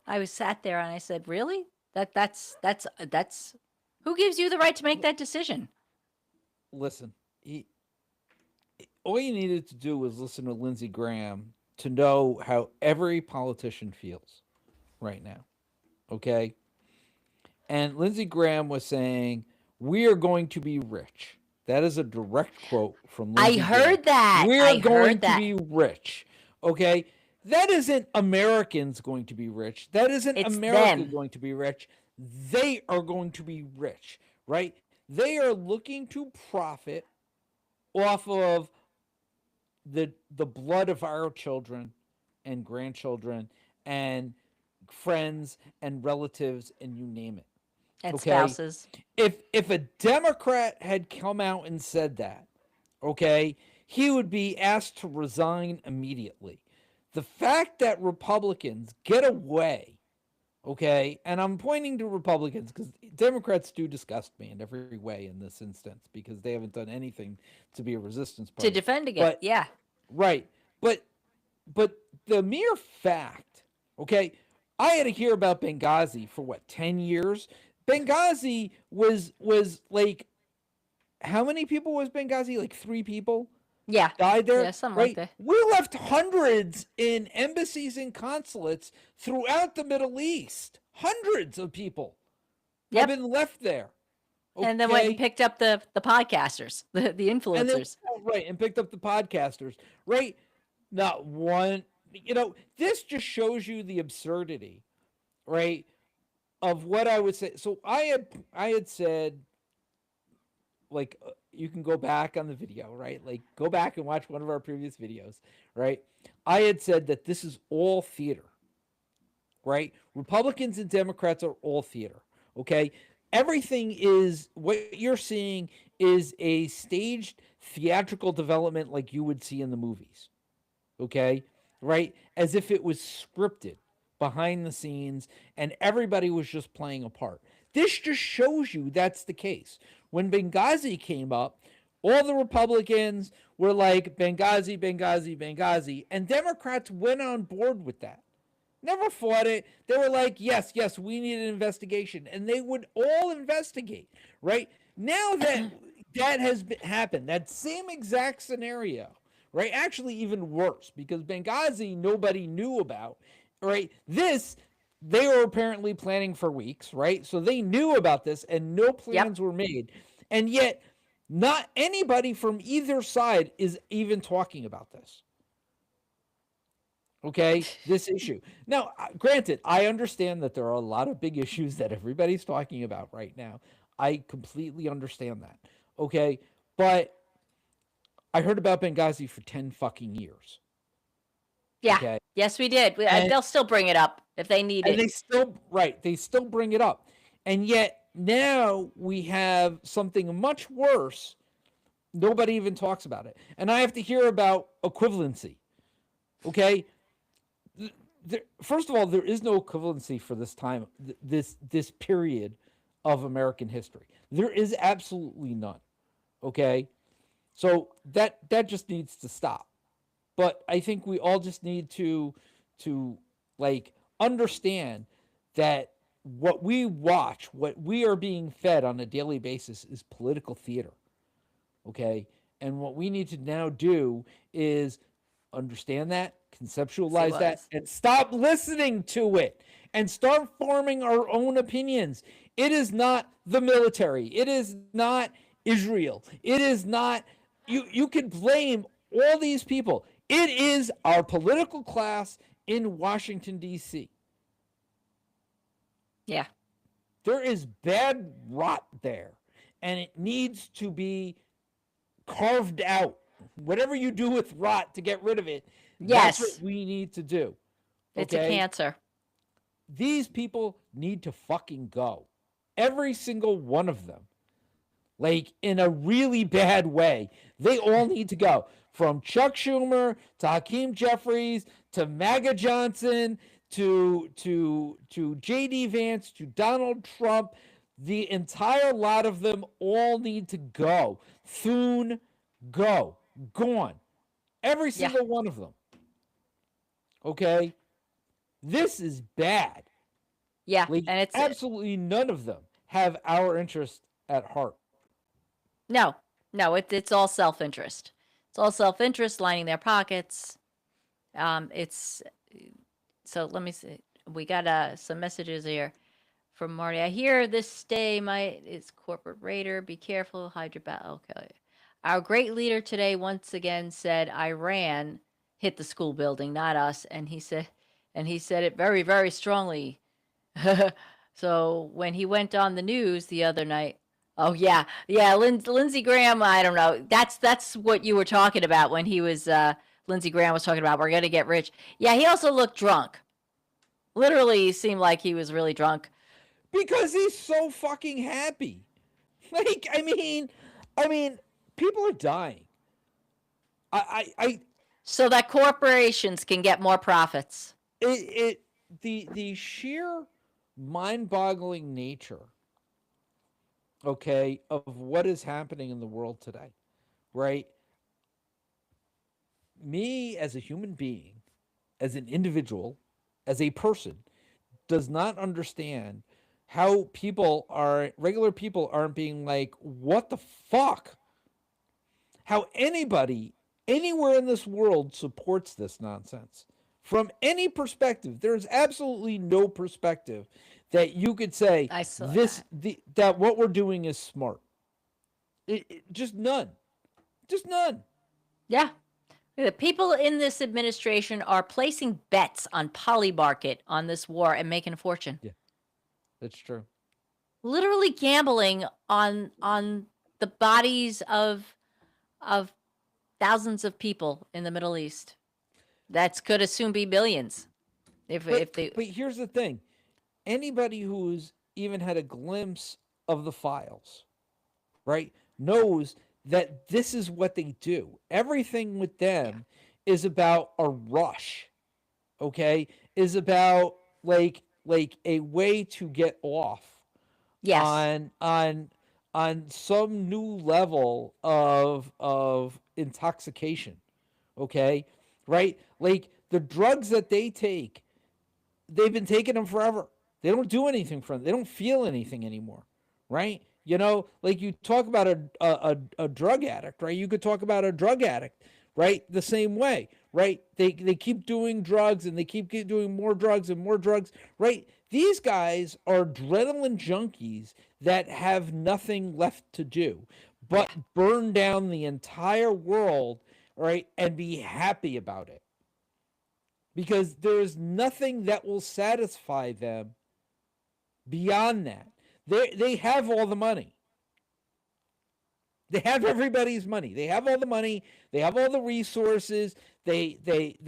S1: I was sat there and I said, really? That's who gives you the right to make that decision?
S2: Listen, all you needed to do was listen to Lindsey Graham to know how every politician feels right now. Okay? And Lindsey Graham was saying, we are going to be rich. That is a direct quote from Lindsey Graham.
S1: I heard that.
S2: We're going to be rich. Okay? That isn't Americans going to be rich. That isn't America going to be rich. They are going to be rich, right? They are looking to profit off of the blood of our children and grandchildren and friends and relatives and you name it.
S1: And spouses.
S2: If a Democrat had come out and said that, okay, he would be asked to resign immediately. The fact that Republicans get away, okay, and I'm pointing to Republicans because Democrats do disgust me in every way in this instance because they haven't done anything to be a resistance party.
S1: To defend against, yeah.
S2: Right. But the mere fact, okay, I had to hear about Benghazi for 10 years? Benghazi was like, how many people was Benghazi? Like 3 people?
S1: Yeah.
S2: Died there?
S1: Yeah, something like that.
S2: We left hundreds in embassies and consulates throughout the Middle East. Hundreds of people have been left there.
S1: Okay? And then went and picked up the podcasters, the influencers.
S2: And picked up the podcasters. Right? Not one, this just shows you the absurdity, right, of what I would say. So I had said, like, you can go back on the video, right? Like, go back and watch one of our previous videos, right? I had said that this is all theater, right? Republicans and Democrats are all theater, okay? Everything is, what you're seeing is a staged theatrical development like you would see in the movies, okay? Right? As if it was scripted behind the scenes and everybody was just playing a part. This just shows you that's the case. When Benghazi came up, all the Republicans were like, Benghazi, Benghazi, Benghazi. And Democrats went on board with that. Never fought it. They were like, yes, yes, we need an investigation. And they would all investigate, right? Now that that has happened, that same exact scenario, right? Actually, even worse, because Benghazi, nobody knew about, right? This, they were apparently planning for weeks, right? So they knew about this and no plans were made. And yet, not anybody from either side is even talking about this. Okay, this issue. Now, granted, I understand that there are a lot of big issues that everybody's talking about right now. I completely understand that. Okay, but I heard about Benghazi for 10 fucking years.
S1: Yeah.
S2: Okay.
S1: Yes, we did.
S2: And,
S1: they'll still bring it up if they need it.
S2: They still bring it up. And yet now we have something much worse. Nobody even talks about it. And I have to hear about equivalency. Okay. First of all, there is no equivalency for this time, this period of American history. There is absolutely none. Okay. So that just needs to stop. But I think we all just need to like understand that what we watch, what we are being fed on a daily basis is political theater. Okay? And what we need to now do is understand that, conceptualize that, and stop listening to it and start forming our own opinions. It is not the military. It is not Israel. It is not, you can blame all these people. It is our political class in Washington, D.C.
S1: Yeah.
S2: There is bad rot there, and it needs to be carved out. Whatever you do with rot to get rid of it,
S1: yes,
S2: that's what we need to do. Okay?
S1: It's a cancer.
S2: These people need to fucking go. Every single one of them. Like, in a really bad way. They all need to go. From Chuck Schumer to Hakeem Jeffries to MAGA Johnson to J.D. Vance to Donald Trump. The entire lot of them all need to go. Thune, go. Gone. Every single one of them. Okay? This is bad.
S1: Yeah,
S2: like,
S1: and it's
S2: absolutely none of them have our interest at heart.
S1: No, it's all self-interest. It's all self-interest, lining their pockets. It's so let me see. We got some messages here from Marty. I hear this stay is corporate raider. Be careful, hide your back. Okay. Our great leader today once again said Iran hit the school building, not us, and he said it very, very strongly. So when he went on the news the other night, oh yeah, Lindsey Graham. I don't know. That's what you were talking about when he was. Lindsey Graham was talking about we're gonna get rich. Yeah, he also looked drunk. Literally, seemed like he was really drunk.
S2: Because he's so fucking happy. Like, I mean, people are dying.
S1: So that corporations can get more profits.
S2: The sheer mind-boggling nature, okay, of what is happening in the world today, right? Me as a human being, as an individual, as a person, does not understand how regular people aren't being like, what the fuck? How anybody, anywhere in this world supports this nonsense. From any perspective, there's absolutely no perspective that you could say that what we're doing is smart. Just none. Just none.
S1: Yeah. The people in this administration are placing bets on Polymarket on this war and making a fortune.
S2: Yeah, that's true.
S1: Literally gambling on the bodies of thousands of people in the Middle East. That's could soon be billions. But
S2: here's the thing. Anybody who's even had a glimpse of the files, right, knows that this is what they do. Everything with them is about a rush, okay? Is about like a way to get off
S1: Yes.
S2: on some new level of intoxication. Okay, right? Like the drugs that they take, they've been taking them forever. They don't do anything for them. They don't feel anything anymore, right? You know, like you talk about a drug addict, right? You could talk about a drug addict, right? The same way, right? They keep doing drugs and they keep doing more drugs and more drugs, right? These guys are adrenaline junkies that have nothing left to do but
S1: Yeah.
S2: burn down the entire world, right? And be happy about it because there is nothing that will satisfy them beyond that. They have all the money. They have everybody's money. They have all the money. They have all the resources. They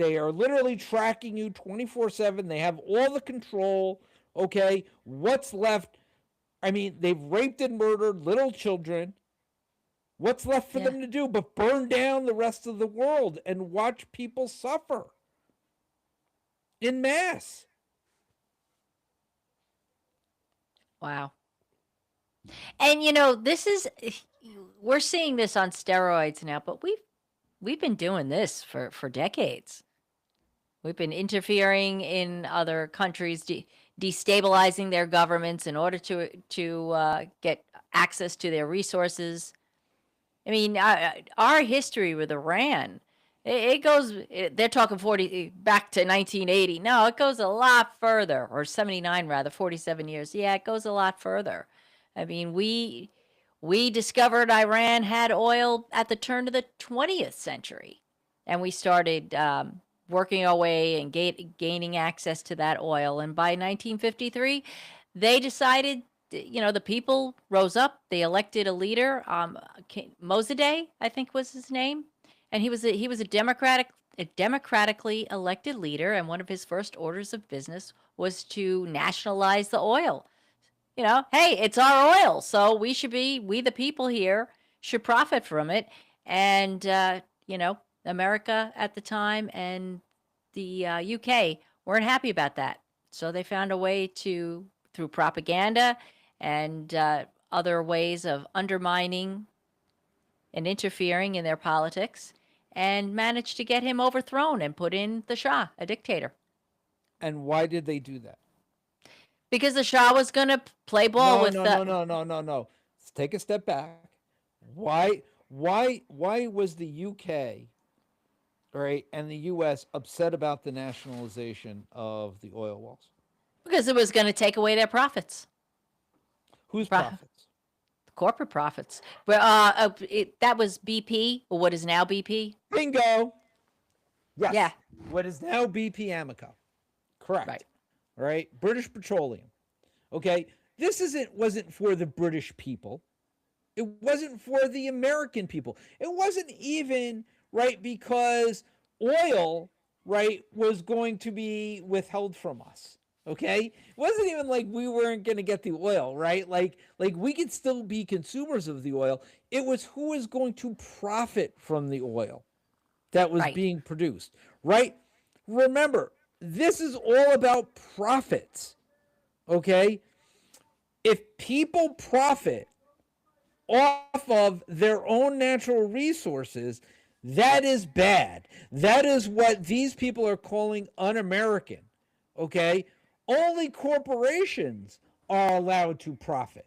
S2: are literally tracking you 24/7. They have all the control. Okay, what's left? I mean, they've raped and murdered little children. What's left for
S1: Yeah.
S2: them to do but burn down the rest of the world and watch people suffer in mass?
S1: Wow. And this is we're seeing this on steroids now, but we've been doing this for decades. We've been interfering in other countries, destabilizing their governments in order to get access to their resources. I mean, our history with Iran, it goes. They're talking 40 back to 1980. No, it goes a lot further, or 79 rather, 47 years. Yeah, it goes a lot further. I mean, we discovered Iran had oil at the turn of the 20th century, and we started working our way and gaining access to that oil. And by 1953, they decided, the people rose up. They elected a leader, Mossadegh, I think was his name, and he was a democratically elected leader. And one of his first orders of business was to nationalize the oil. Hey, it's our oil, so we the people here should profit from it. And America at the time and the UK weren't happy about that, so they found a way to, through propaganda and other ways of undermining and interfering in their politics, and managed to get him overthrown and put in the Shah, a dictator.
S2: And why did they do that?
S1: Because the Shah was going to play ball
S2: No,
S1: with
S2: no,
S1: the.
S2: no, no, no, no, no. Let's take a step back. Why was the UK, right, and the US upset about the nationalization of the oil wells?
S1: Because it was going to take away their profits.
S2: Whose
S1: Pro-
S2: profits?
S1: Corporate profits. But that was BP, or what is now BP.
S2: Bingo. Yes.
S1: Yeah.
S2: What is now BP Amoco. Correct.
S1: Right.
S2: All right. British Petroleum. Okay. This wasn't for the British people. It wasn't for the American people. It wasn't even, right, because oil, right, was going to be withheld from us. Okay? It wasn't even like we weren't going to get the oil, right? Like we could still be consumers of the oil. It was who is going to profit from the oil that was
S1: Right.
S2: being produced, right? Remember, this is all about profits. Okay? If people profit off of their own natural resources, that is bad. That is what these people are calling un-American. Okay? Only corporations are allowed to profit.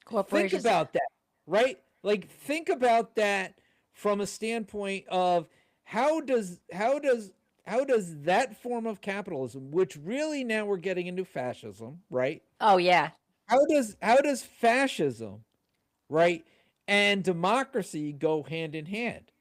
S1: Corporations.
S2: Think about that, right? Like think about that from a standpoint of how does that form of capitalism, which really now we're getting into fascism, right?
S1: Oh yeah.
S2: How does fascism, right, and democracy go hand in hand?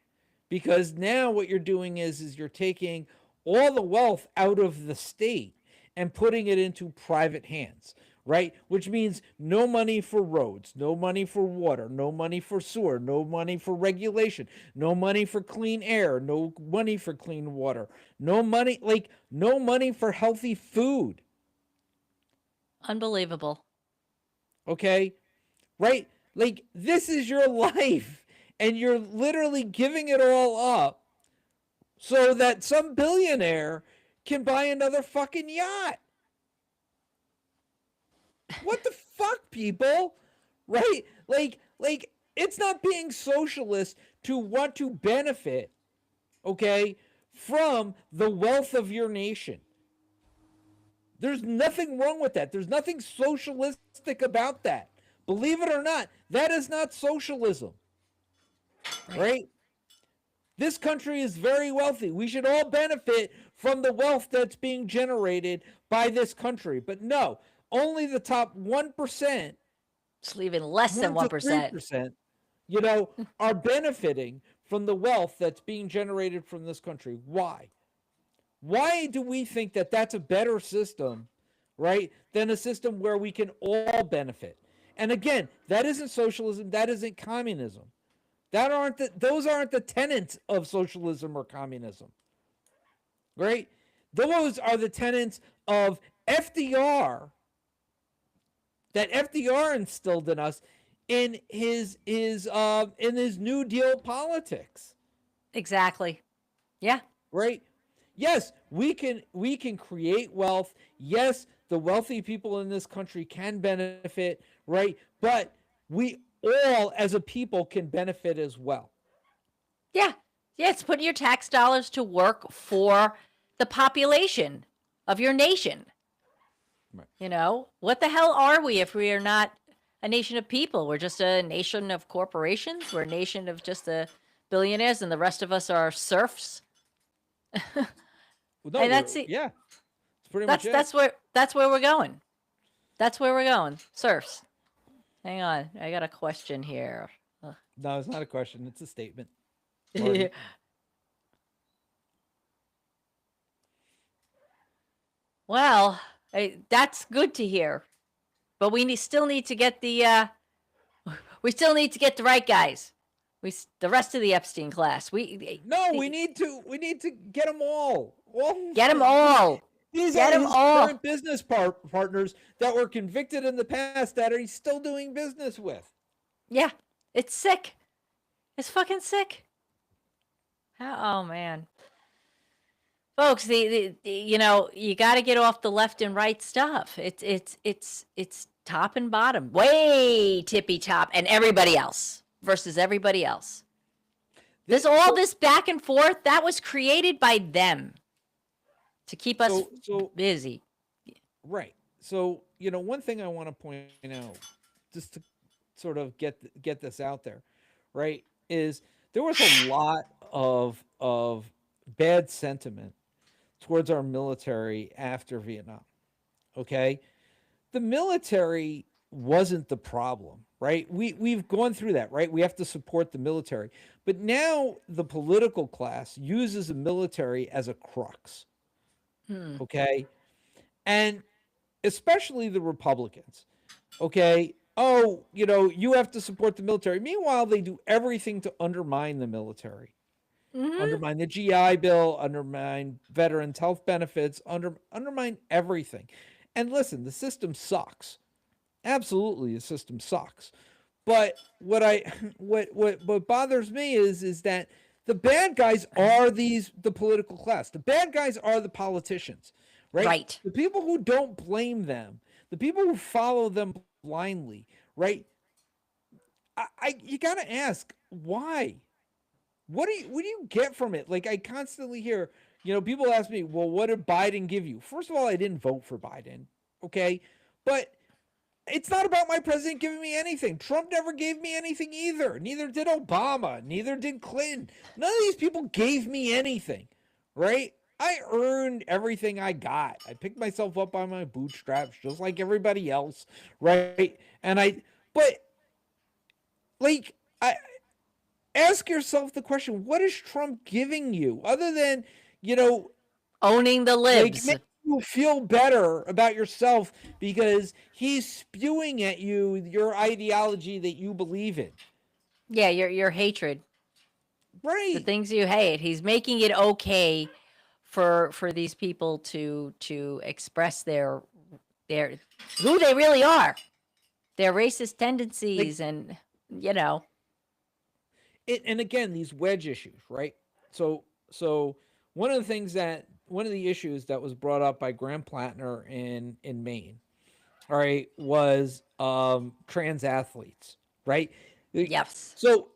S2: Because now what you're doing is you're taking all the wealth out of the state and putting it into private hands, right? Which means no money for roads, no money for water, no money for sewer, no money for regulation, no money for clean air, no money for clean water, no money for healthy food.
S1: Unbelievable.
S2: Okay? Right? Like this is your life and you're literally giving it all up so that some billionaire can buy another fucking yacht. What the fuck, people? Right? Like it's not being socialist to want to benefit, okay, from the wealth of your nation. There's nothing wrong with that. There's nothing socialistic about that. Believe it or not, that is not socialism,
S1: Right.
S2: right? This country is very wealthy. We should all benefit from the wealth that's being generated by this country. But no, only the top 1%,
S1: Just leaving less than
S2: 1 to
S1: 1%.
S2: 3%, are benefiting from the wealth that's being generated from this country. Why? Why do we think that that's a better system, right, than a system where we can all benefit? And again, that isn't socialism, that isn't communism. Those aren't the tenets of socialism or communism, right? Those are the tenets of FDR that FDR instilled in us in his New Deal politics.
S1: Exactly. Yeah.
S2: Right? Yes, we can create wealth. Yes, the wealthy people in this country can benefit, right? But we all as a people can benefit as well.
S1: Yeah. Yeah. It's putting your tax dollars to work for the population of your nation.
S2: Right.
S1: You know, what the hell are we if we are not a nation of people? We're just a nation of corporations. We're a nation of just the billionaires, and the rest of us are serfs.
S2: Well, no,
S1: And that's it.
S2: yeah, it's pretty much it.
S1: That's where we're going. That's where we're going. Serfs. Hang on, I got a question here.
S2: No, it's not a question. It's a statement. Marty.
S1: Well, that's good to hear, but still need to get the we still need to get the right guys. The rest of the Epstein class.
S2: We need to get them all.
S1: Get them all.
S2: These
S1: Get
S2: are
S1: them
S2: his
S1: all.
S2: current business partners that were convicted in the past that he's still doing business with.
S1: Yeah, it's sick. It's fucking sick. Oh man, folks, you got to get off the left and right stuff. It's top and bottom, way tippy top, and everybody else versus everybody else. This back and forth that was created by them to keep us busy.
S2: Right. So one thing I want to point out, just to sort of get this out there, right, is there was a lot of bad sentiment towards our military after Vietnam. Okay, the military wasn't the problem, right? We've gone through that, right? We have to support the military, but now the political class uses the military as a crux. Okay, and especially the Republicans. Okay, oh, you have to support the military. Meanwhile, they do everything to undermine the military. Undermine the GI Bill, undermine veterans' health benefits, undermine everything. And listen, the system sucks. Absolutely, the system sucks. But what bothers me is that the bad guys are the political class. The bad guys are the politicians, right?
S1: Right.
S2: The people who don't blame them, the people who follow them blindly, right? You got to ask why. What do you get from it? Like I constantly hear, people ask me, well, what did Biden give you? First of all, I didn't vote for Biden. Okay. But it's not about my president giving me anything. Trump never gave me anything either. Neither did Obama. Neither did Clinton. None of these people gave me anything. Right? I earned everything I got. I picked myself up by my bootstraps just like everybody else. Right? Ask yourself the question, what is Trump giving you other than,
S1: owning the libs?
S2: Make you feel better about yourself because he's spewing at you your ideology that you believe in.
S1: Yeah, your hatred.
S2: Right.
S1: The things you hate. He's making it okay for these people to express their who they really are. Their racist tendencies and
S2: and again, these wedge issues, right? So one of the issues that was brought up by Graham Plattner in Maine all right, was trans athletes, right?
S1: Yes.
S2: So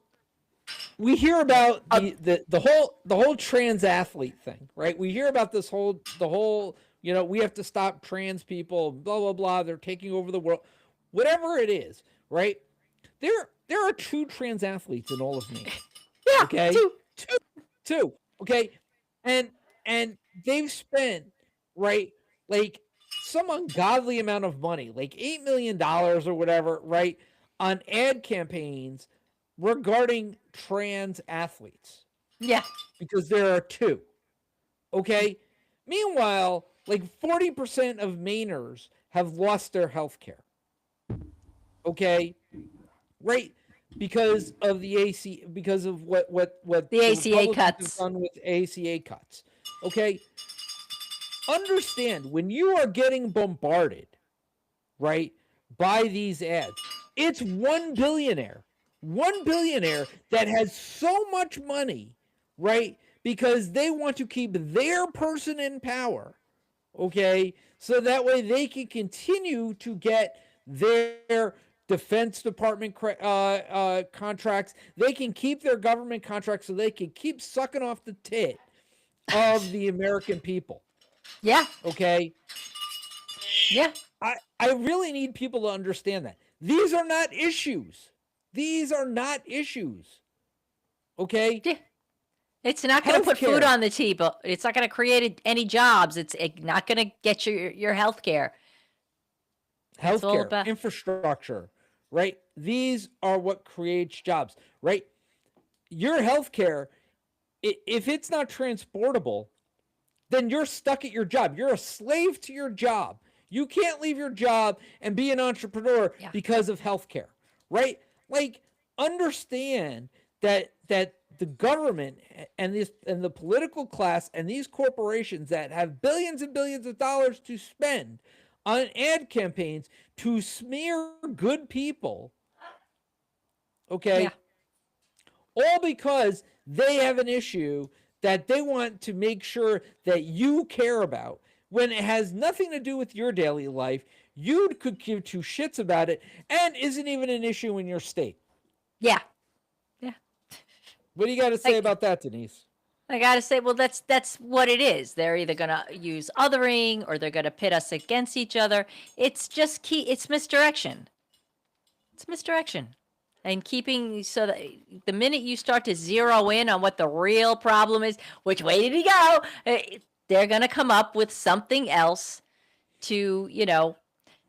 S2: we hear
S1: Yeah.
S2: about the whole trans athlete thing, right? We hear about the whole we have to stop trans people, blah blah blah. They're taking over the world, whatever it is, right? There are two trans athletes in all of Maine.
S1: Yeah.
S2: Okay,
S1: Two.
S2: two. Okay, and and they've spent, right, like some ungodly amount of money, like $8 million or whatever, right, on ad campaigns regarding trans athletes
S1: Yeah.
S2: because there are two. Okay, meanwhile, like 40% of Mainers have lost their health care. Okay, right, because of the AC, because of what
S1: The
S2: the
S1: ACA
S2: Republicans have
S1: cuts.
S2: done with ACA cuts. Okay, understand when you are getting bombarded, right, by these ads, it's one billionaire that has so much money, right, because they want to keep their person in power. Okay, so that way they can continue to get their Defense Department contracts. They can keep their government contracts, so they can keep sucking off the tit of the American people.
S1: Yeah.
S2: Okay,
S1: Yeah.
S2: I really need people to understand that these are not issues. These are not issues. Okay,
S1: Yeah. It's not going to put food
S2: healthcare,
S1: on the table. It's not going to create any jobs. It's not going to get your health care. It's all
S2: healthcare,
S1: about.
S2: infrastructure, right? These are what creates jobs, right? Your healthcare, if it's not transportable, then you're stuck at your job. You're a slave to your job. You can't leave your job and be an entrepreneur
S1: Yeah.
S2: because of healthcare, right? Like, understand that the government and the political class and these corporations that have billions and billions of dollars to spend on ad campaigns to smear good people,
S1: Yeah.
S2: okay, all because they have an issue that they want to make sure that you care about when it has nothing to do with your daily life. You could give two shits about it and isn't even an issue in your state.
S1: Yeah. Yeah.
S2: What do you got to say
S1: Like,
S2: about that, Denise?
S1: I gotta say, well, that's what it is. They're either gonna use othering or they're gonna pit us against each other. It's just it's misdirection. It's misdirection. And keeping so that the minute you start to zero in on what the real problem is, which way did he go? They're gonna come up with something else to,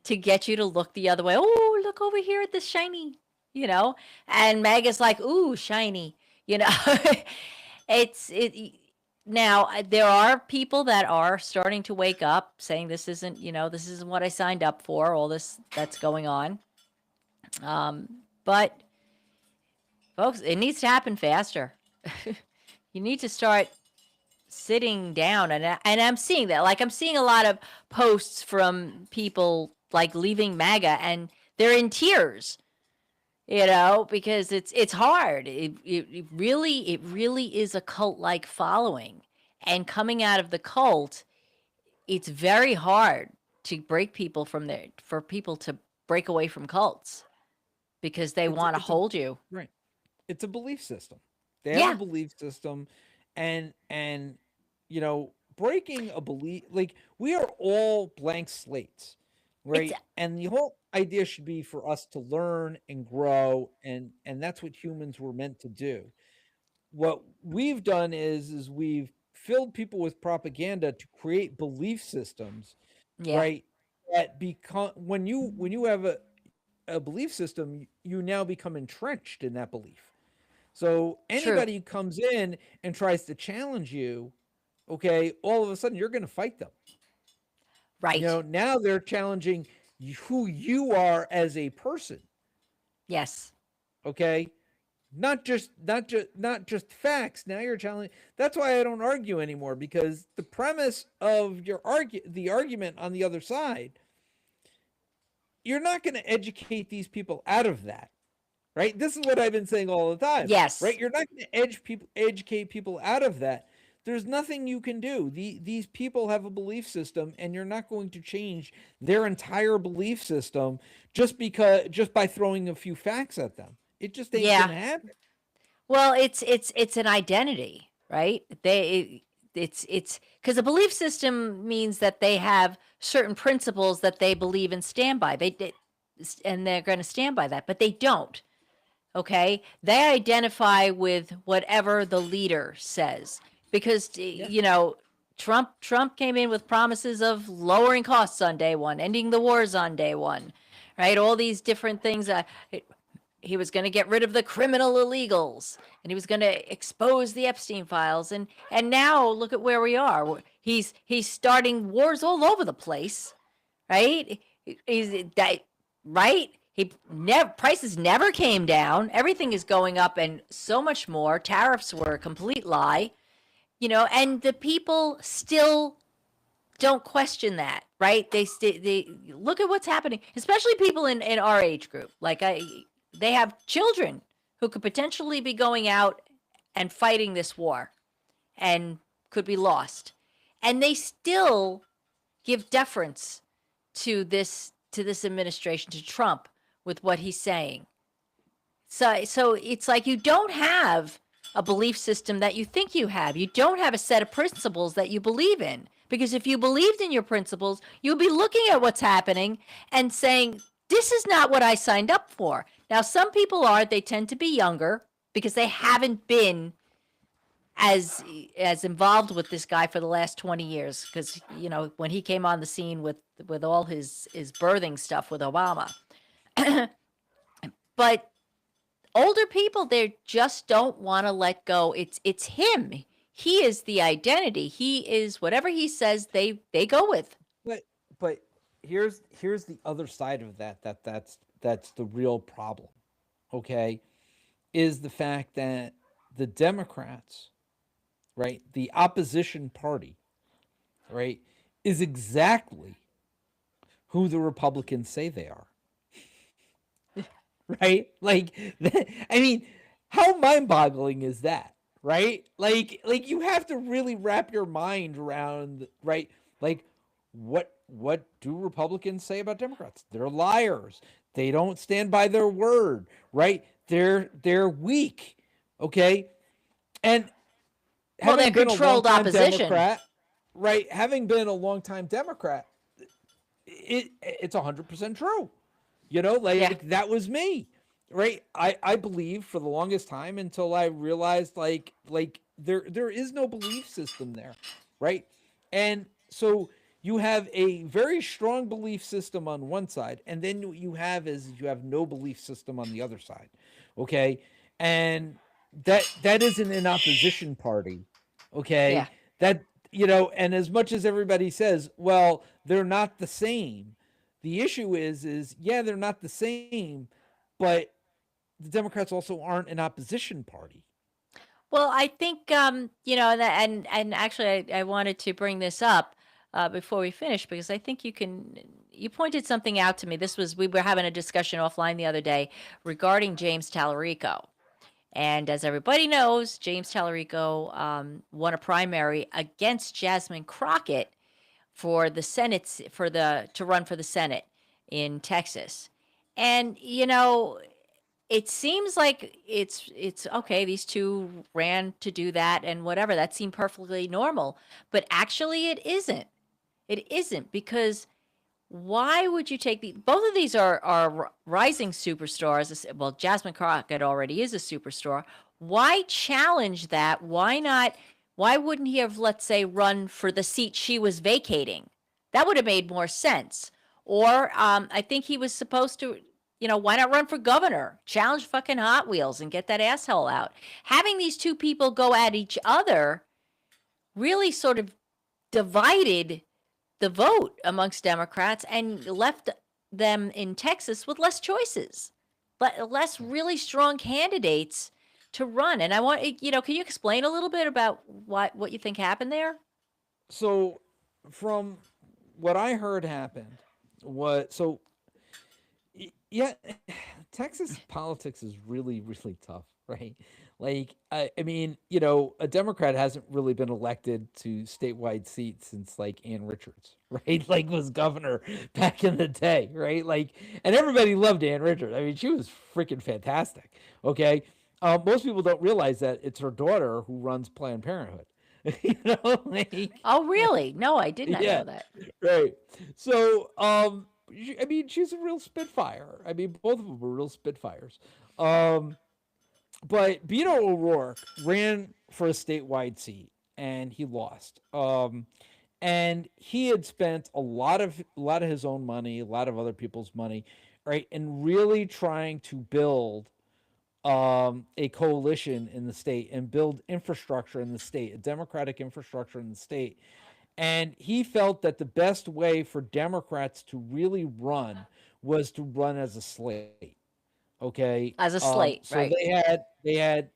S1: to get you to look the other way. Oh, look over here at this shiny, and Meg is like, ooh, shiny, you know. It now there are people that are starting to wake up saying this isn't what I signed up for, all this that's going on. But folks, it needs to happen faster. You need to start sitting down, and I'm seeing that. Like, I'm seeing a lot of posts from people like leaving MAGA, and they're in tears, because it's hard. It really is a cult like following, and coming out of the cult, it's very hard to break people from there, for people to break away from cults because they want to
S2: It's a
S1: hold you.
S2: right. It's a belief system. They have a
S1: Yeah.
S2: belief system, and breaking a belief, like, we are all blank slates,
S1: It's
S2: right? And the whole idea should be for us to learn and grow, and that's what humans were meant to do. What we've done is we've filled people with propaganda to create belief systems,
S1: Yeah.
S2: right? That become, when you have a belief system, you now become entrenched in that belief. So
S1: True.
S2: anybody who comes in and tries to challenge you, okay, all of a sudden you're going to fight them.
S1: Right.
S2: Now they're challenging who you are as a person,
S1: Yes.
S2: okay? Not just facts. Now you're challenging. That's why I don't argue anymore, because the premise of the argument on the other side, you're not going to educate these people out of that. Right? This is what I've been saying all the time.
S1: Yes.
S2: Right? You're not going to educate people out of that. there's nothing you can do. These people have a belief system, and you're not going to change their entire belief system just by throwing a few facts at them. It just ain't
S1: Yeah.
S2: gonna happen.
S1: Well, it's an identity, right? It's because a belief system means that they have certain principles that they believe and stand by. And they're going to stand by that, but they don't. Okay, they identify with whatever the leader says because
S2: Yeah.
S1: Trump came in with promises of lowering costs on day one, ending the wars on day one, right? All these different things. He was going to get rid of the criminal illegals, and he was going to expose the Epstein files, and now look at where we are. He's starting wars all over the place, right? He's that right. He never prices never came down. Everything is going up, and so much more. Tariffs were a complete lie, and the people still don't question that, right? They look at what's happening, especially people in our age group. They have children who could potentially be going out and fighting this war and could be lost. And they still give deference to this administration, to Trump, with what he's saying. So it's like you don't have a belief system that you think you have. You don't have a set of principles that you believe in. Because if you believed in your principles, you'll be looking at what's happening and saying, this is not what I signed up for. Now, some people they tend to be younger because they haven't been as involved with this guy for the last 20 years. Because, when he came on the scene with all his birthing stuff with Obama. But older people, they just don't want to let go. It's him. He is the identity. He is whatever he says. They go with.
S2: But here's the other side of that's the real problem. Okay, is the fact that the Democrats, right, the opposition party, right, is exactly who the Republicans say they are. Right? Like, I mean, how mind-boggling is that? Right? Like you have to really wrap your mind around, right? Like, what do Republicans say about Democrats? They're liars. They don't stand by their word, right? They're weak. Okay? And
S1: Well, they're
S2: having been a
S1: controlled
S2: long-time
S1: opposition.
S2: Democrat, right? Having been a long-time Democrat, it's 100% true.
S1: Yeah.
S2: That was me, right? I believed for the longest time until I realized there is no belief system there, right? And so you have a very strong belief system on one side, and then what you have no belief system on the other side, okay? And that isn't an opposition party, okay?
S1: Yeah.
S2: That and as much as everybody says, well, they're not the same, the issue is yeah, they're not the same, but the Democrats also aren't an opposition party.
S1: Well, I think and actually, I wanted to bring this up before we finish because I think you pointed something out to me. We were having a discussion offline the other day regarding James Tallarico. And as everybody knows, James Tallarico won a primary against Jasmine Crockett for the Senate to run for the Senate in Texas. And it seems like it's okay, these two ran to do that and whatever. That seemed perfectly normal. But actually it isn't. It isn't, because why would you take both of these are rising superstars. Well, Jasmine Crockett already is a superstar. Why challenge that? Why wouldn't he have, let's say, run for the seat she was vacating? That would have made more sense. Or I think he was supposed to, why not run for governor? Challenge fucking Hot Wheels and get that asshole out. Having these two people go at each other really sort of divided the vote amongst Democrats and left them in Texas with less choices, but less really strong candidates to run. And I want, can you explain a little bit about what you think happened there?
S2: So from what I heard happened, yeah, Texas politics is really, really tough. right? Like, I mean, a Democrat hasn't really been elected to statewide seats since like Ann Richards, right? Like was governor back in the day, right? Like, and everybody loved Ann Richards. I mean, she was freaking fantastic. Okay, most people don't realize that it's her daughter who runs Planned Parenthood.
S1: Oh,
S2: Like,
S1: really? No, I did not
S2: yeah,
S1: know that.
S2: right. So, I mean, she's a real spitfire. I mean, both of them were real spitfires. Um, but Beto O'Rourke ran for a statewide seat and he lost. And he had spent a lot of his own money, a lot of other people's money, right, and really trying to build a coalition in the state and build infrastructure in the state, a democratic infrastructure in the state. And he felt that the best way for Democrats to really run was to run as a slate. Okay.
S1: As a slate,
S2: So
S1: right?
S2: they had,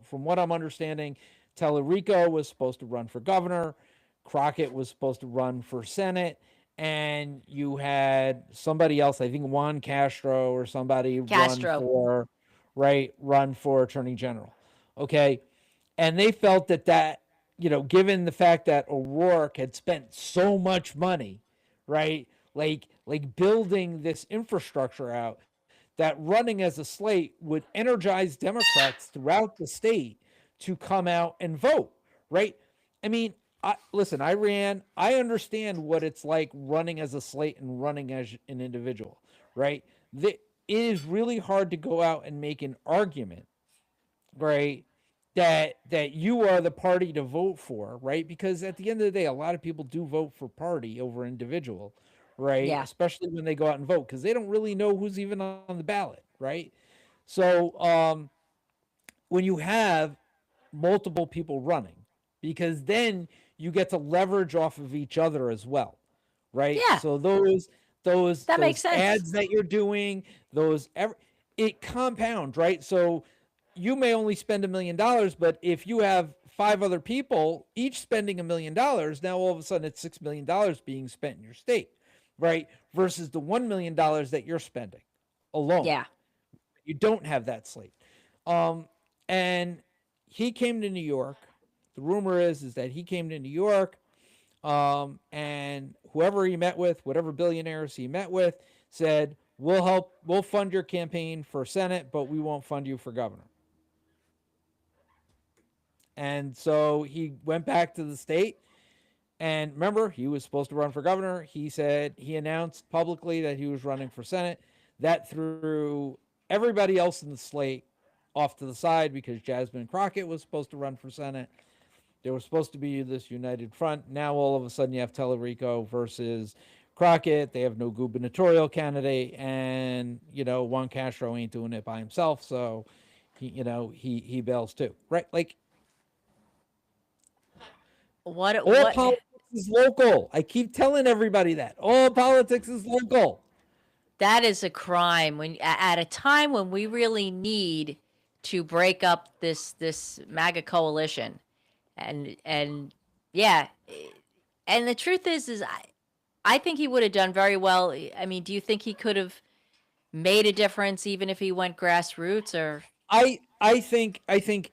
S2: from what I'm understanding, Tellerico was supposed to run for governor, Crockett was supposed to run for Senate, and you had somebody else, I think Juan Castro or somebody
S1: Castro.
S2: run for attorney general. Okay. And they felt that, given the fact that O'Rourke had spent so much money, right? Like building this infrastructure out, that running as a slate would energize Democrats throughout the state to come out and vote, right? I mean, listen, I understand what it's like running as a slate and running as an individual, right? It is really hard to go out and make an argument, right? That you are the party to vote for, right? Because at the end of the day, a lot of people do vote for party over individual, right?
S1: Yeah.
S2: Especially when they go out and vote because they don't really know who's even on the ballot, right? So when you have multiple people running, because then you get to leverage off of each other as well, right?
S1: Yeah.
S2: So those
S1: That makes
S2: those
S1: sense.
S2: ads that you're doing, it compounds, right? So you may only spend $1 million, but if you have five other people each spending $1 million, now all of a sudden it's $6 million being spent in your state, right? Versus the $1 million that you're spending alone.
S1: Yeah.
S2: You don't have that slate. Um, and he came to New York. The rumor is that he came to New York, and whoever he met with, whatever billionaires he met with, said, we'll fund your campaign for Senate, but we won't fund you for governor." And so he went back to the state. And remember, he was supposed to run for governor. He announced publicly that he was running for Senate. That threw everybody else in the slate off to the side because Jasmine Crockett was supposed to run for Senate. There was supposed to be this united front. Now all of a sudden you have Tellerico versus Crockett. They have no gubernatorial candidate, and Juan Castro ain't doing it by himself, so he bails too, right? Like, all
S1: What
S2: politics is local. I keep telling everybody that all politics is local.
S1: that is a crime at a time when we really need to break up this MAGA coalition. And yeah, and the truth is I think he would have done very well. I mean, do you think he could have made a difference even if he went grassroots or
S2: I think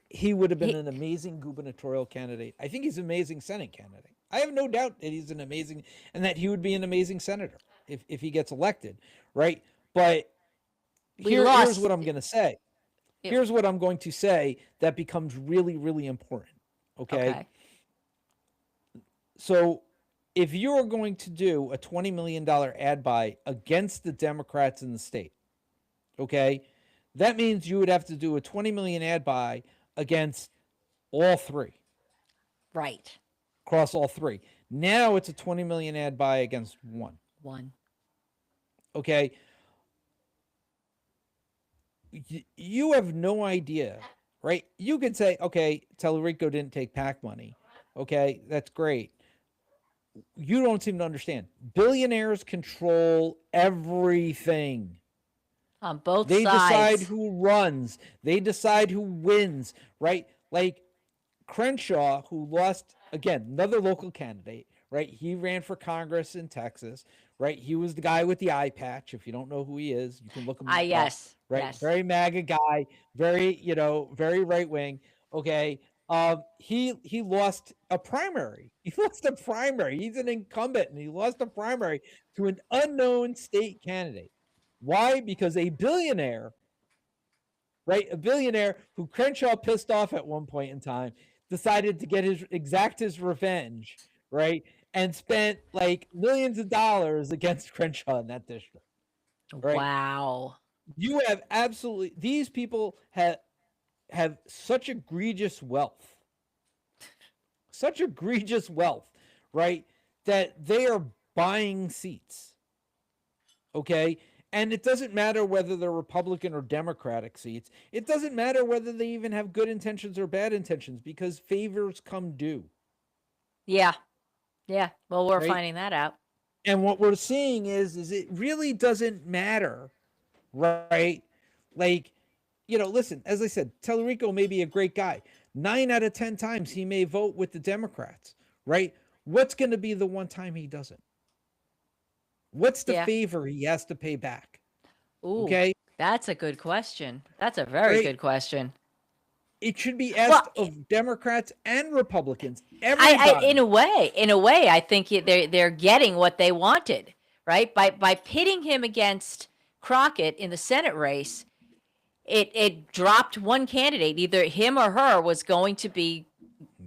S2: he would have been
S1: he,
S2: an amazing gubernatorial candidate. I think he's an amazing Senate candidate. I have no doubt that he's an amazing and that he would be an amazing senator if he gets elected, right? But
S1: we
S2: here's
S1: lost?
S2: what I'm going to say. Here's what I'm going to say that becomes really, really important. Okay.
S1: Okay.
S2: So if you're going to do a $20 million ad buy against the Democrats in the state, okay, that means you would have to do a 20 million ad buy against all three,
S1: Right.
S2: across all three. Now it's a 20 million ad buy against one.
S1: One.
S2: Okay. You have no idea, right? You could say, okay, Tellerico didn't take PAC money. Okay, that's great. You don't seem to understand. Billionaires control everything.
S1: On both
S2: They decide
S1: sides.
S2: who runs. They decide who wins, right? Like Crenshaw, who lost, again, another local candidate, right? He ran for Congress in Texas, right? He was the guy with the eye patch. If you don't know who he is, you can look him up,
S1: Yes,
S2: right?
S1: yes.
S2: Very MAGA guy, very, very right wing. Okay. He lost a primary. He lost a primary. He's an incumbent and he lost a primary to an unknown state candidate. Why? Because a billionaire, right? A billionaire who Crenshaw pissed off at one point in time decided to exact his revenge, right? And spent like millions of dollars against Crenshaw in that district, right?
S1: Wow.
S2: You have absolutely, these people have such egregious wealth, right? That they are buying seats. Okay. And it doesn't matter whether they're Republican or Democratic seats. It doesn't matter whether they even have good intentions or bad intentions because favors come due.
S1: Yeah. Yeah. Well, we're
S2: Right.
S1: finding that out.
S2: And what we're seeing is it really doesn't matter, right? Like, listen, as I said, Tellerico may be a great guy. 9 out of 10 times he may vote with the Democrats, right? What's going to be the one time he doesn't? What's the
S1: Yeah.
S2: favor he has to pay back?
S1: Ooh,
S2: Okay.
S1: that's a good question. That's a very
S2: Right.
S1: good question.
S2: It should be
S1: Well,
S2: asked of Democrats and Republicans.
S1: in
S2: Everybody.
S1: a way, I think they're getting what they wanted, right? By pitting him against Crockett in the Senate race, it dropped one candidate. Either him or her was going to be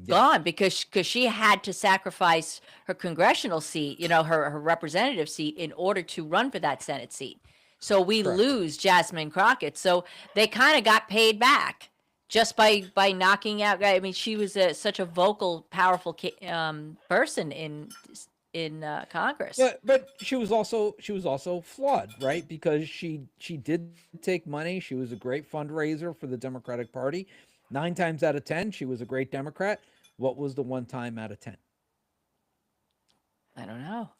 S1: gone because she had to sacrifice her congressional seat, her representative seat in order to run for that Senate seat. So we
S2: Correct.
S1: lose Jasmine Crockett. So they kind of got paid back just by knocking out. I mean, she was such a vocal, powerful person in Congress.
S2: But she was also flawed, right? Because she did take money. She was a great fundraiser for the Democratic Party. 9 times out of 10, she was a great Democrat. What was the one time out of 10?
S1: I don't know.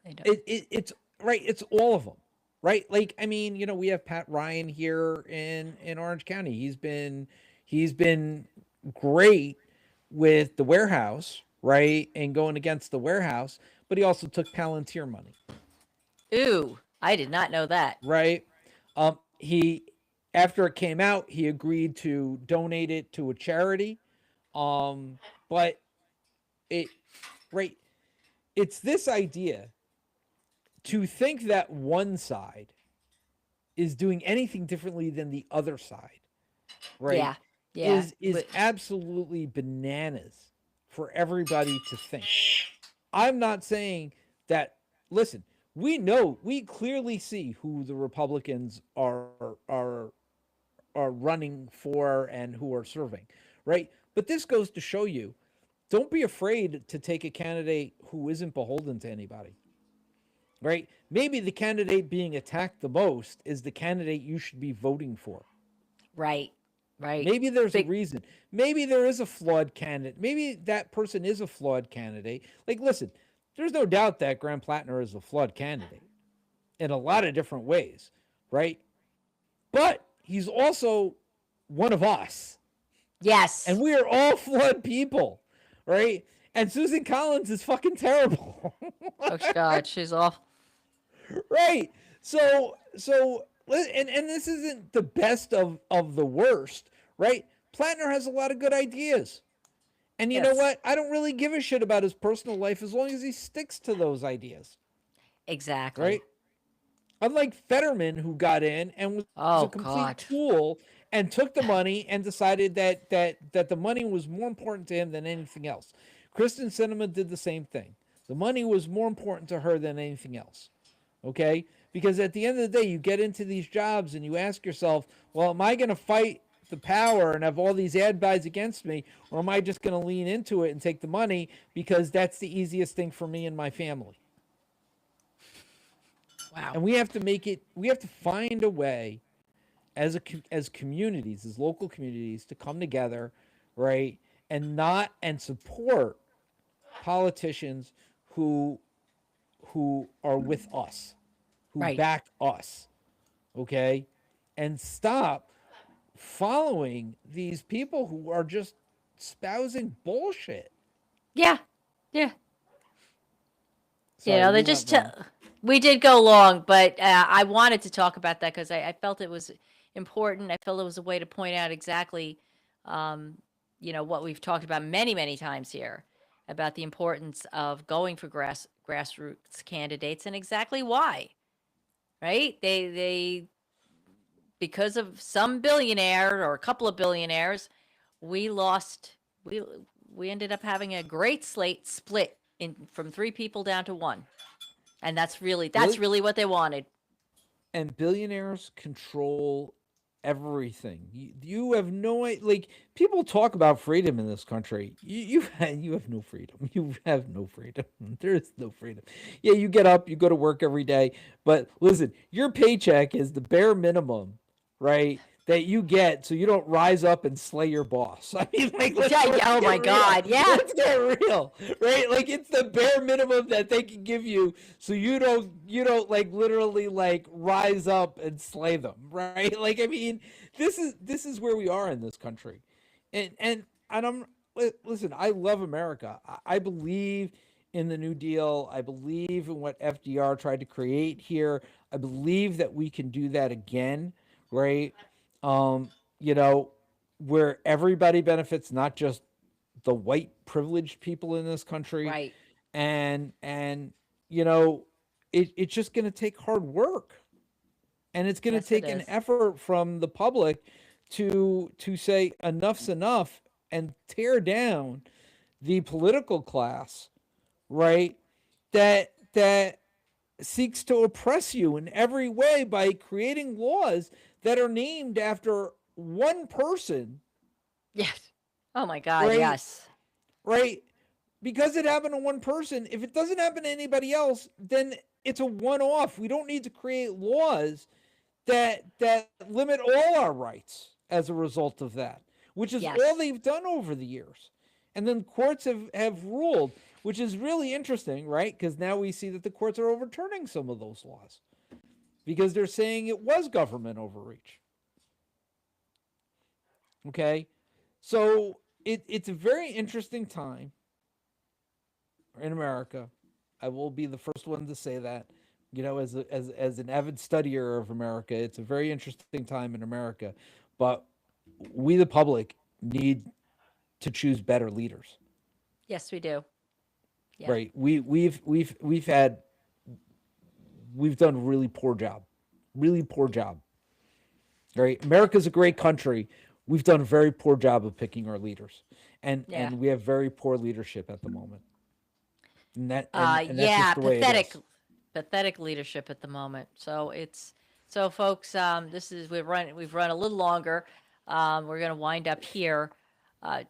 S2: It's right. It's all of them, right? Like, I mean, we have Pat Ryan here in Orange County. He's been great with the warehouse, right, and going against the warehouse. But he also took Palantir money,
S1: Ooh, I did not know that.
S2: right? He After it came out, he agreed to donate it to a charity. But it right, it's this idea to think that one side is doing anything differently than the other side, right?
S1: Yeah, yeah.
S2: Is absolutely bananas for everybody to think. I'm not saying that. Listen, we clearly see who the Republicans are running for and who are serving, right? But this goes to show you, don't be afraid to take a candidate who isn't beholden to anybody, right? Maybe the candidate being attacked the most is the candidate you should be voting for.
S1: Right.
S2: Maybe there's a reason. Maybe there is a flawed candidate. Maybe that person is a flawed candidate. Like, listen, there's no doubt that Graham Plattner is a flawed candidate in a lot of different ways, right? But he's also one of us.
S1: Yes.
S2: And we are all flawed people, right? And Susan Collins is fucking terrible.
S1: Oh God, she's off.
S2: Right. So and this isn't the best of the worst, right? Plattner has a lot of good ideas. And you know what? I don't really give a shit about his personal life as long as he sticks to those ideas.
S1: Exactly.
S2: Right? Unlike Fetterman, who got in and was a complete fool and took the money and decided that the money was more important to him than anything else. Kristen Sinema did the same thing. The money was more important to her than anything else. Okay? Because at the end of the day, you get into these jobs and you ask yourself, well, am I going to fight the power and have all these ad buys against me, or am I just going to lean into it and take the money because that's the easiest thing for me and my family?
S1: Wow.
S2: And we have to find a way as communities, as local communities, to come together, right, and support politicians who are with us, who back us, okay, and stop following these people who are just espousing bullshit.
S1: Yeah.
S2: Sorry,
S1: they just We did go long, but I wanted to talk about that because I felt it was important. I felt it was a way to point out exactly, um, what we've talked about many, many times here about the importance of going for grassroots candidates and exactly why, right? They because of some billionaire or a couple of billionaires, we lost. We we ended up having a great slate split in from three people down to one. And that's
S2: Bill-
S1: really what they wanted.
S2: and billionaires control everything. You have no like people talk about freedom in this country. You have no freedom. You have no freedom. There is no freedom. Yeah, you get up, you go to work every day, but listen, your paycheck is the bare minimum, right? That you get so you don't rise up and slay your boss. I mean, like
S1: Yeah,
S2: let's
S1: yeah, oh
S2: get
S1: my
S2: real.
S1: God. Yeah.
S2: Let's get real, right? Like it's the bare minimum that they can give you so you don't like literally like rise up and slay them, right? Like I mean, this is where we are in this country. And I'm listen, I love America. I believe in the New Deal. I believe in what FDR tried to create here. I believe that we can do that again, right? Um, you know, where everybody benefits, not just the white privileged people in this country.
S1: Right.
S2: And it's just going to take hard work, and it's going to
S1: Yes, it
S2: take an
S1: is.
S2: effort from the public to say enough's enough and tear down the political class, right? That seeks to oppress you in every way by creating laws that are named after one person,
S1: Yes. Oh my God.
S2: right?
S1: Yes.
S2: Right? Because it happened to one person, if it doesn't happen to anybody else, then it's a one-off. We don't need to create laws that limit all our rights as a result of that, which is all
S1: Yes.
S2: they've done over the years. And then courts have ruled, which is really interesting, right? Because now we see that the courts are overturning some of those laws because they're saying it was government overreach. Okay. So it's a very interesting time in America. I will be the first one to say that. As an avid studier of America, it's a very interesting time in America. But we, the public, need to choose better leaders.
S1: Yes, we do. Yeah.
S2: Right? We've done a really poor job. Right? America's a great country. We've done a very poor job of picking our leaders, and
S1: Yeah.
S2: and we have very poor leadership at the moment. And that's just
S1: Yeah.
S2: the way it is.
S1: Pathetic leadership at the moment. So folks, we've run a little longer. We're going to wind up here.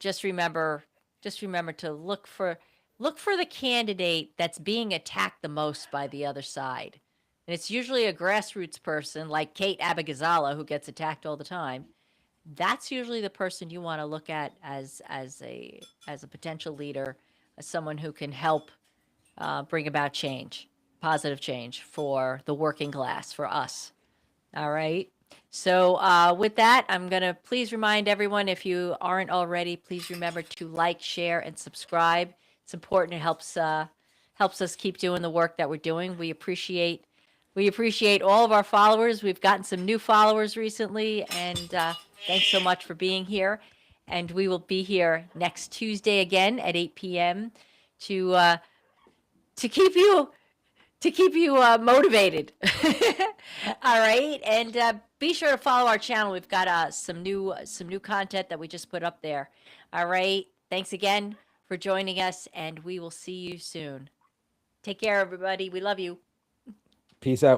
S1: Just remember, to look for the candidate that's being attacked the most by the other side. And it's usually a grassroots person like Kate Abigazala, who gets attacked all the time. That's usually the person you want to look at as a potential leader, as someone who can help bring about change, positive change for the working class, for us. All right. So with that, I'm going to please remind everyone, if you aren't already, please remember to like, share, and subscribe. It's important. It helps us keep doing the work that we're doing. We appreciate all of our followers. We've gotten some new followers recently, and thanks so much for being here. And we will be here next Tuesday again at 8 p.m. to uh, to keep you motivated. All right, and be sure to follow our channel. We've got some new content that we just put up there. All right, thanks again for joining us, and we will see you soon. Take care, everybody. We love you.
S2: Peace out.